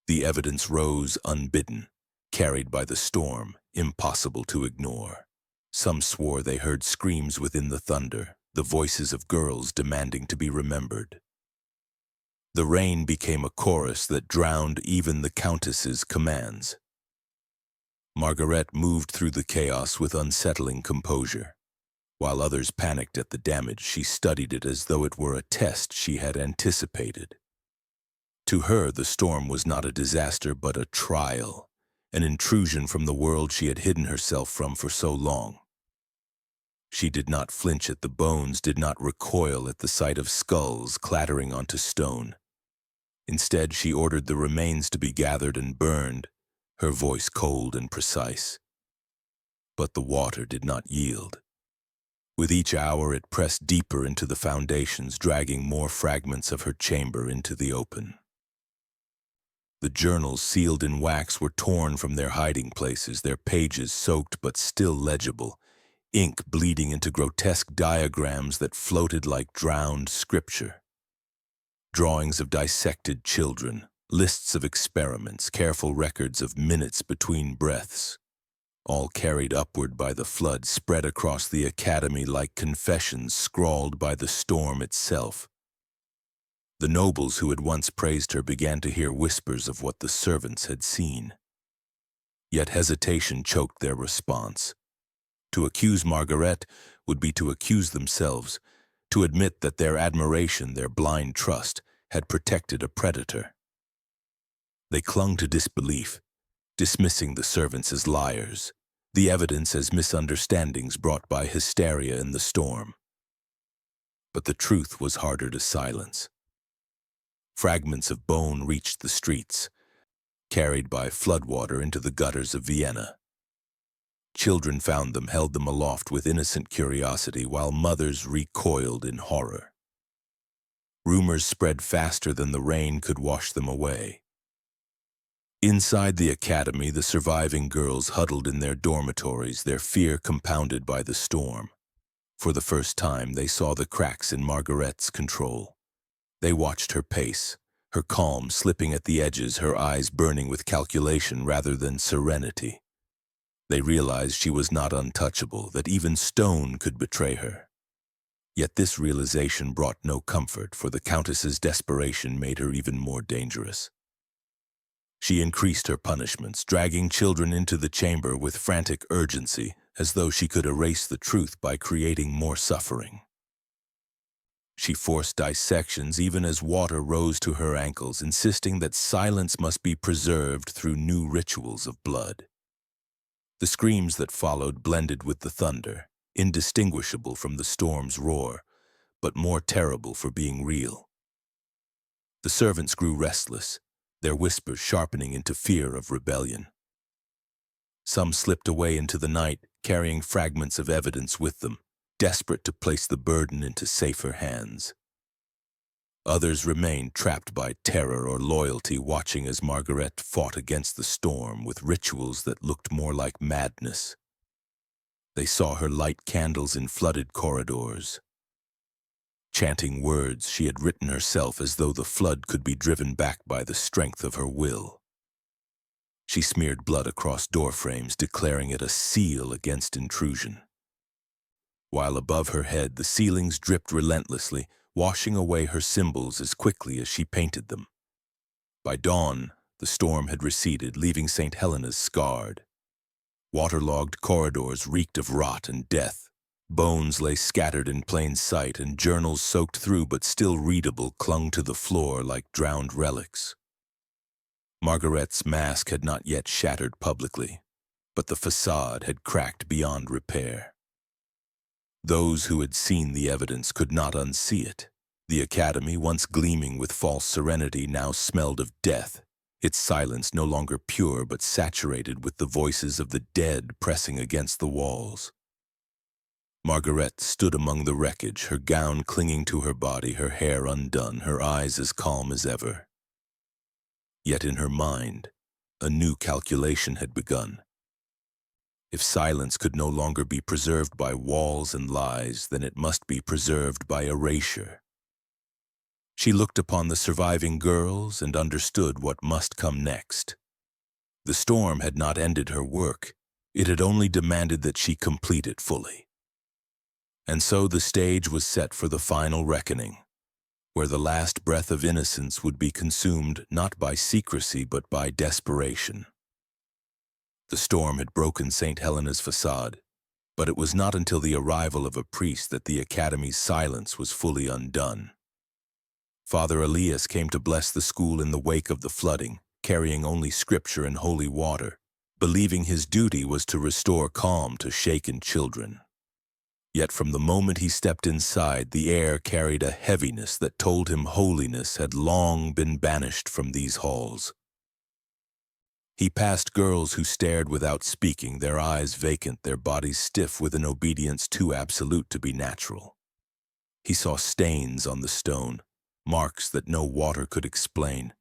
the evidence rose unbidden, carried by the storm, impossible to ignore. Some swore they heard screams within the thunder, the voices of girls demanding to be remembered. The rain became a chorus that drowned even the Countess's commands. Margaret moved through the chaos with unsettling composure. While others panicked at the damage, she studied it as though it were a test she had anticipated. To her, the storm was not a disaster but a trial, an intrusion from the world she had hidden herself from for so long. She did not flinch at the bones, did not recoil at the sight of skulls clattering onto stone. Instead, she ordered the remains to be gathered and burned, her voice cold and precise. But the water did not yield. With each hour, it pressed deeper into the foundations, dragging more fragments of her chamber into the open. The journals sealed in wax were torn from their hiding places, their pages soaked but still legible, ink bleeding into grotesque diagrams that floated like drowned scripture. Drawings of dissected children, lists of experiments, careful records of minutes between breaths, all carried upward by the flood, spread across the academy like confessions scrawled by the storm itself. The nobles who had once praised her began to hear whispers of what the servants had seen. Yet hesitation choked their response. To accuse Margaret would be to accuse themselves, to admit that their admiration, their blind trust, had protected a predator. They clung to disbelief, dismissing the servants as liars, the evidence as misunderstandings brought by hysteria in the storm. But the truth was harder to silence. Fragments of bone reached the streets, carried by floodwater into the gutters of Vienna. Children found them, held them aloft with innocent curiosity, while mothers recoiled in horror. Rumors spread faster than the rain could wash them away. Inside the academy, the surviving girls huddled in their dormitories, their fear compounded by the storm. For the first time, they saw the cracks in Margaret's control. They watched her pace, her calm slipping at the edges, her eyes burning with calculation rather than serenity. They realized she was not untouchable, that even stone could betray her. Yet this realization brought no comfort, for the Countess's desperation made her even more dangerous. She increased her punishments, dragging children into the chamber with frantic urgency, as though she could erase the truth by creating more suffering. She forced dissections even as water rose to her ankles, insisting that silence must be preserved through new rituals of blood. The screams that followed blended with the thunder, indistinguishable from the storm's roar, but more terrible for being real. The servants grew restless, their whispers sharpening into fear of rebellion. Some slipped away into the night, carrying fragments of evidence with them, desperate to place the burden into safer hands. Others remained trapped by terror or loyalty, watching as Margaret fought against the storm with rituals that looked more like madness. They saw her light candles in flooded corridors, chanting words she had written herself as though the flood could be driven back by the strength of her will. She smeared blood across doorframes, declaring it a seal against intrusion. While above her head, the ceilings dripped relentlessly, washing away her symbols as quickly as she painted them. By dawn, the storm had receded, leaving St. Helena's scarred. Waterlogged corridors reeked of rot and death. Bones lay scattered in plain sight, and journals soaked through but still readable clung to the floor like drowned relics. Margaret's mask had not yet shattered publicly, but the facade had cracked beyond repair. Those who had seen the evidence could not unsee it. The academy, once gleaming with false serenity, now smelled of death, its silence no longer pure but saturated with the voices of the dead pressing against the walls. Margaret stood among the wreckage, her gown clinging to her body, her hair undone, her eyes as calm as ever. Yet in her mind, a new calculation had begun. If silence could no longer be preserved by walls and lies, then it must be preserved by erasure. She looked upon the surviving girls and understood what must come next. The storm had not ended her work. It had only demanded that she complete it fully. And so the stage was set for the final reckoning, where the last breath of innocence would be consumed not by secrecy but by desperation. The storm had broken St. Helena's facade, but it was not until the arrival of a priest that the academy's silence was fully undone. Father Elias came to bless the school in the wake of the flooding, carrying only scripture and holy water, believing his duty was to restore calm to shaken children. Yet from the moment he stepped inside, the air carried a heaviness that told him holiness had long been banished from these halls. He passed girls who stared without speaking, their eyes vacant, their bodies stiff with an obedience too absolute to be natural. He saw stains on the stone, marks that no water could explain,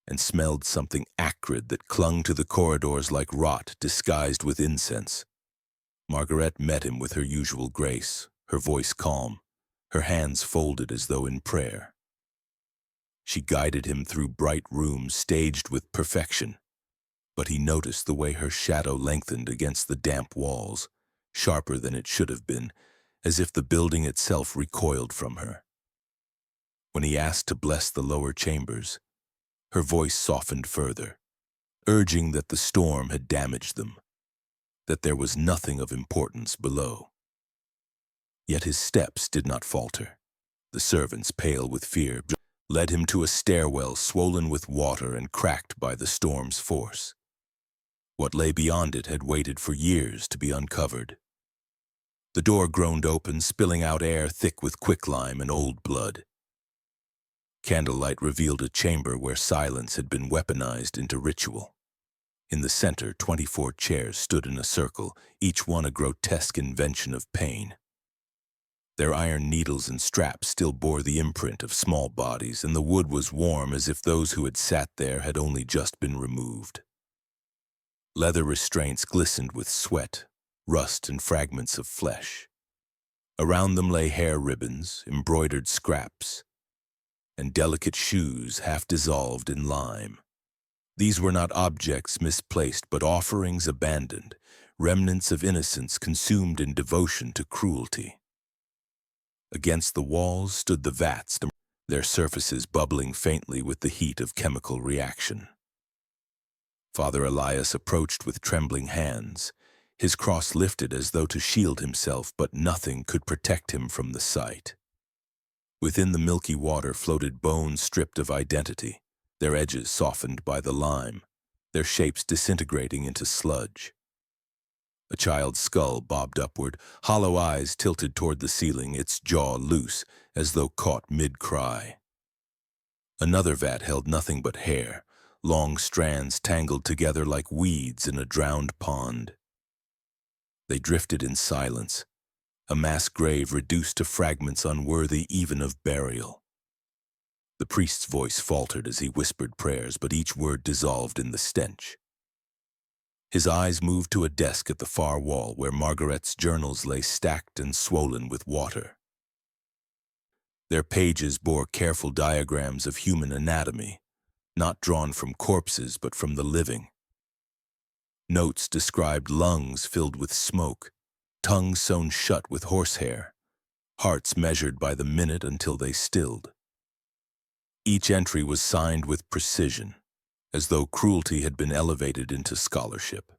and smelled something acrid that clung to the corridors like rot disguised with incense. Margaret met him with her usual grace, her voice calm, her hands folded as though in prayer. She guided him through bright rooms staged with perfection, but he noticed the way her shadow lengthened against the damp walls, sharper than it should have been, as if the building itself recoiled from her. When he asked to bless the lower chambers, her voice softened further, urging that the storm had damaged them, that there was nothing of importance below. Yet his steps did not falter. The servants, pale with fear, led him to a stairwell swollen with water and cracked by the storm's force. What lay beyond it had waited for years to be uncovered. The door groaned open, spilling out air thick with quicklime and old blood. Candlelight revealed a chamber where silence had been weaponized into ritual. In the center, 24 chairs stood in a circle, each one a grotesque invention of pain. Their iron needles and straps still bore the imprint of small bodies, and the wood was warm as if those who had sat there had only just been removed. Leather restraints glistened with sweat, rust, and fragments of flesh. Around them lay hair ribbons, embroidered scraps, and delicate shoes half dissolved in lime. These were not objects misplaced, but offerings abandoned, remnants of innocence consumed in devotion to cruelty. Against the walls stood the vats, their surfaces bubbling faintly with the heat of chemical reaction. Father Elias approached with trembling hands, his cross lifted as though to shield himself, but nothing could protect him from the sight. Within the milky water floated bones stripped of identity, their edges softened by the lime, their shapes disintegrating into sludge. A child's skull bobbed upward, hollow eyes tilted toward the ceiling, its jaw loose, as though caught mid-cry. Another vat held nothing but hair, long strands tangled together like weeds in a drowned pond. They drifted in silence, a mass grave reduced to fragments unworthy even of burial. The priest's voice faltered as he whispered prayers, but each word dissolved in the stench. His eyes moved to a desk at the far wall where Margaret's journals lay stacked and swollen with water. Their pages bore careful diagrams of human anatomy, not drawn from corpses but from the living. Notes described lungs filled with smoke, tongues sewn shut with horsehair, hearts measured by the minute until they stilled. Each entry was signed with precision, as though cruelty had been elevated into scholarship.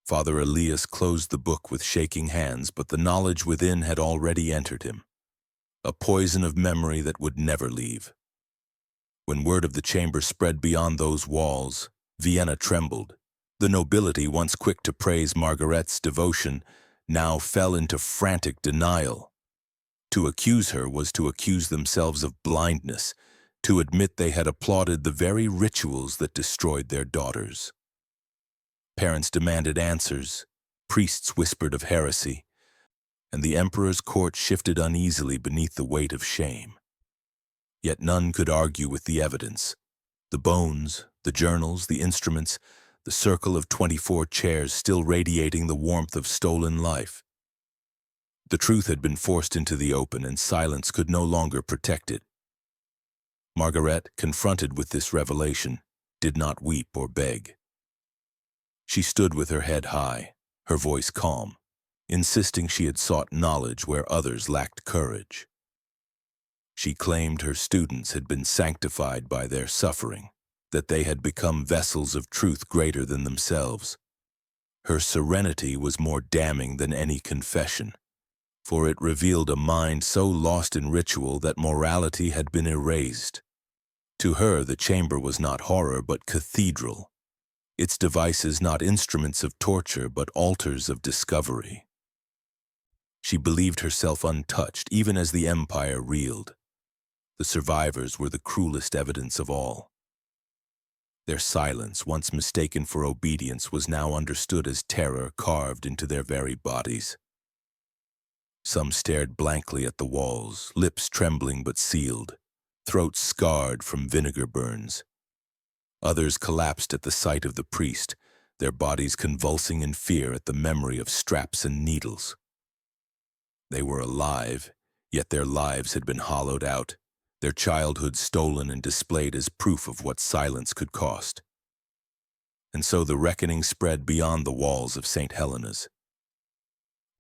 Father Elias closed the book with shaking hands, but the knowledge within had already entered him, a poison of memory that would never leave. When word of the chamber spread beyond those walls, Vienna trembled. The nobility, once quick to praise Margaret's devotion, now fell into frantic denial. To accuse her was to accuse themselves of blindness, to admit they had applauded the very rituals that destroyed their daughters. Parents demanded answers, priests whispered of heresy, and the emperor's court shifted uneasily beneath the weight of shame. Yet none could argue with the evidence. The bones, the journals, the instruments, the circle of 24 chairs still radiating the warmth of stolen life. The truth had been forced into the open, and silence could no longer protect it. Margaret, confronted with this revelation, did not weep or beg. She stood with her head high, her voice calm, insisting she had sought knowledge where others lacked courage. She claimed her students had been sanctified by their suffering, that they had become vessels of truth greater than themselves. Her serenity was more damning than any confession, for it revealed a mind so lost in ritual that morality had been erased. To her, the chamber was not horror but cathedral, its devices not instruments of torture but altars of discovery. She believed herself untouched, even as the empire reeled. The survivors were the cruelest evidence of all. Their silence, once mistaken for obedience, was now understood as terror carved into their very bodies. Some stared blankly at the walls, lips trembling but sealed, throats scarred from vinegar burns. Others collapsed at the sight of the priest, their bodies convulsing in fear at the memory of straps and needles. They were alive, yet their lives had been hollowed out, their childhood stolen and displayed as proof of what silence could cost. And so the reckoning spread beyond the walls of St. Helena's.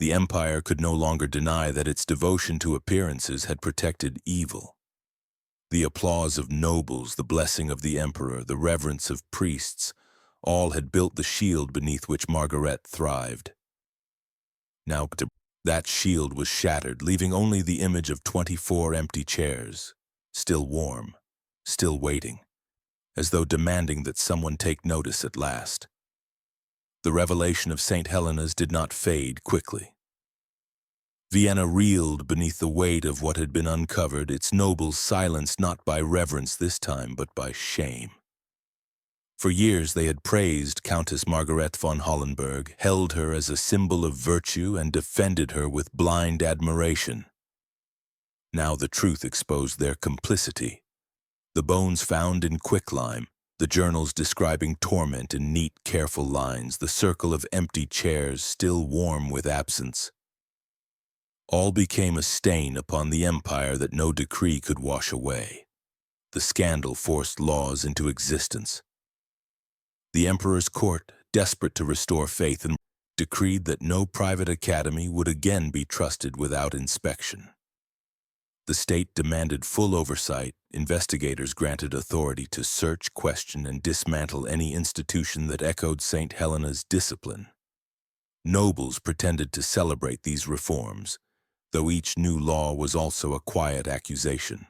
The empire could no longer deny that its devotion to appearances had protected evil. The applause of nobles, the blessing of the emperor, the reverence of priests, all had built the shield beneath which Margaret thrived. Now that shield was shattered, leaving only the image of 24 empty chairs, still warm, still waiting, as though demanding that someone take notice at last. The revelation of St. Helena's did not fade quickly. Vienna reeled beneath the weight of what had been uncovered, its nobles silenced not by reverence this time, but by shame. For years they had praised Countess Margaret von Hollenberg, held her as a symbol of virtue, and defended her with blind admiration. Now the truth exposed their complicity. The bones found in quicklime, the journals describing torment in neat, careful lines, the circle of empty chairs still warm with absence. All became a stain upon the empire that no decree could wash away. The scandal forced laws into existence. The emperor's court, desperate to restore faith, and decreed that no private academy would again be trusted without inspection. The state demanded full oversight. Investigators granted authority to search, question, and dismantle any institution that echoed St. Helena's discipline. Nobles pretended to celebrate these reforms, though each new law was also a quiet accusation.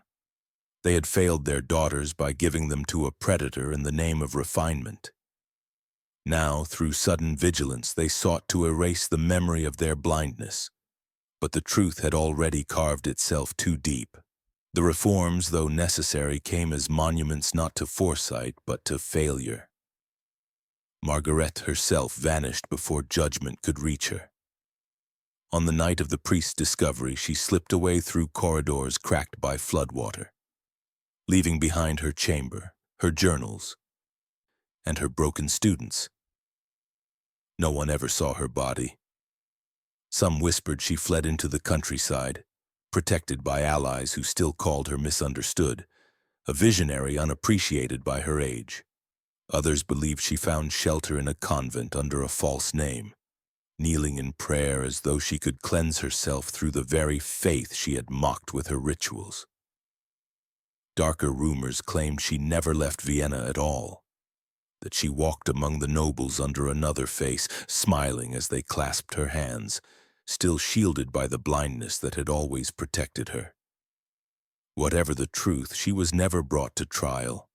They had failed their daughters by giving them to a predator in the name of refinement. Now, through sudden vigilance, they sought to erase the memory of their blindness. But the truth had already carved itself too deep. The reforms, though necessary, came as monuments not to foresight, but to failure. Margaret herself vanished before judgment could reach her. On the night of the priest's discovery, she slipped away through corridors cracked by floodwater, leaving behind her chamber, her journals, and her broken students. No one ever saw her body. Some whispered she fled into the countryside, protected by allies who still called her misunderstood, a visionary unappreciated by her age. Others believed she found shelter in a convent under a false name, kneeling in prayer as though she could cleanse herself through the very faith she had mocked with her rituals. Darker rumors claimed she never left Vienna at all, that she walked among the nobles under another face, smiling as they clasped her hands, still shielded by the blindness that had always protected her. Whatever the truth, she was never brought to trial,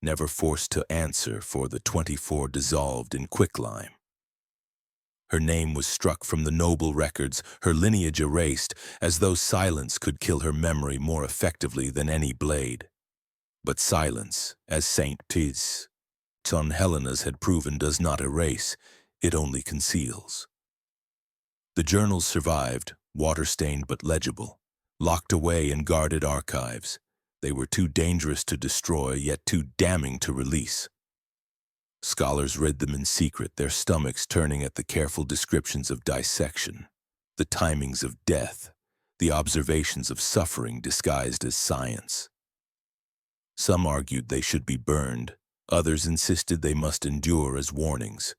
never forced to answer for the 24 dissolved in quicklime. Her name was struck from the noble records, her lineage erased, as though silence could kill her memory more effectively than any blade. But silence, as St. Helena's had proven, does not erase, it only conceals. The journals survived, water-stained but legible, locked away in guarded archives. They were too dangerous to destroy, yet too damning to release. Scholars read them in secret, their stomachs turning at the careful descriptions of dissection, the timings of death, the observations of suffering disguised as science. Some argued they should be burned, others insisted they must endure as warnings.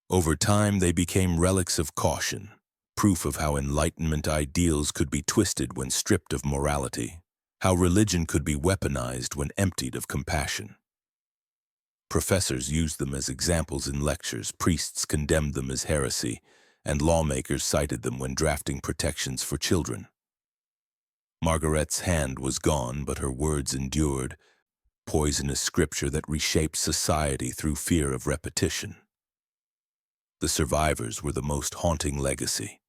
Over time, they became relics of caution, proof of how Enlightenment ideals could be twisted when stripped of morality, how religion could be weaponized when emptied of compassion. Professors used them as examples in lectures, priests condemned them as heresy, and lawmakers cited them when drafting protections for children. Margaret's hand was gone, but her words endured, poisonous scripture that reshaped society through fear of repetition. The survivors were the most haunting legacy.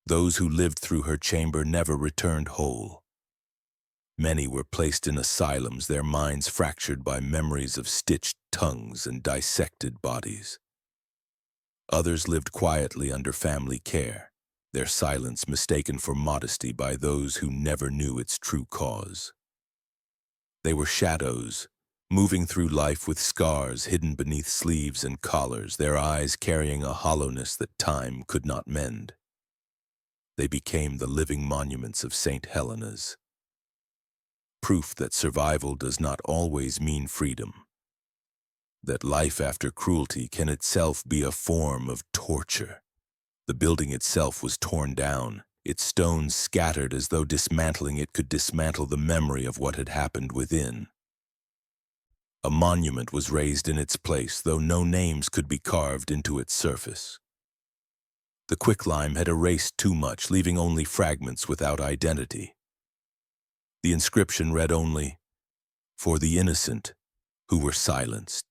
Those who lived through her chamber never returned whole. Many were placed in asylums, their minds fractured by memories of stitched tongues and dissected bodies. Others lived quietly under family care, their silence mistaken for modesty by those who never knew its true cause. They were shadows, moving through life with scars hidden beneath sleeves and collars, their eyes carrying a hollowness that time could not mend. They became the living monuments of St. Helena's. Proof that survival does not always mean freedom. That life after cruelty can itself be a form of torture. The building itself was torn down, its stones scattered as though dismantling it could dismantle the memory of what had happened within. A monument was raised in its place, though no names could be carved into its surface. The quicklime had erased too much, leaving only fragments without identity. The inscription read only, "For the innocent who were silenced."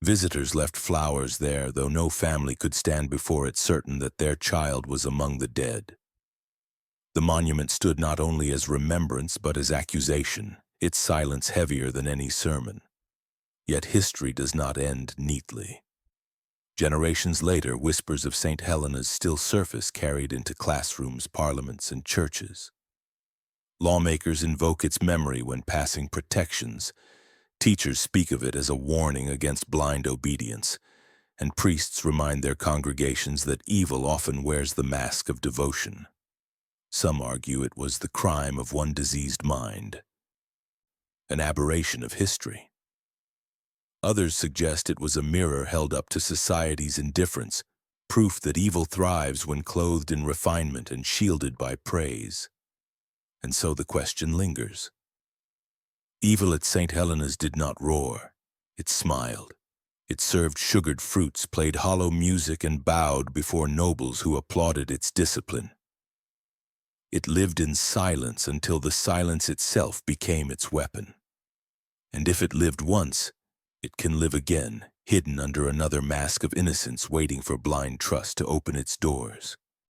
Visitors left flowers there, though no family could stand before it certain that their child was among the dead. The monument stood not only as remembrance but as accusation, its silence heavier than any sermon. Yet history does not end neatly. Generations later, whispers of St. Helena's still surface, carried into classrooms, parliaments, and churches. Lawmakers invoke its memory when passing protections. Teachers speak of it as a warning against blind obedience, and priests remind their congregations that evil often wears the mask of devotion. Some argue it was the crime of one diseased mind, an aberration of history. Others suggest it was a mirror held up to society's indifference, proof that evil thrives when clothed in refinement and shielded by praise. And so the question lingers. Evil at St. Helena's did not roar. It smiled. It served sugared fruits, played hollow music, and bowed before nobles who applauded its discipline. It lived in silence until the silence itself became its weapon. And if it lived once, it can live again, hidden under another mask of innocence, waiting for blind trust to open its doors.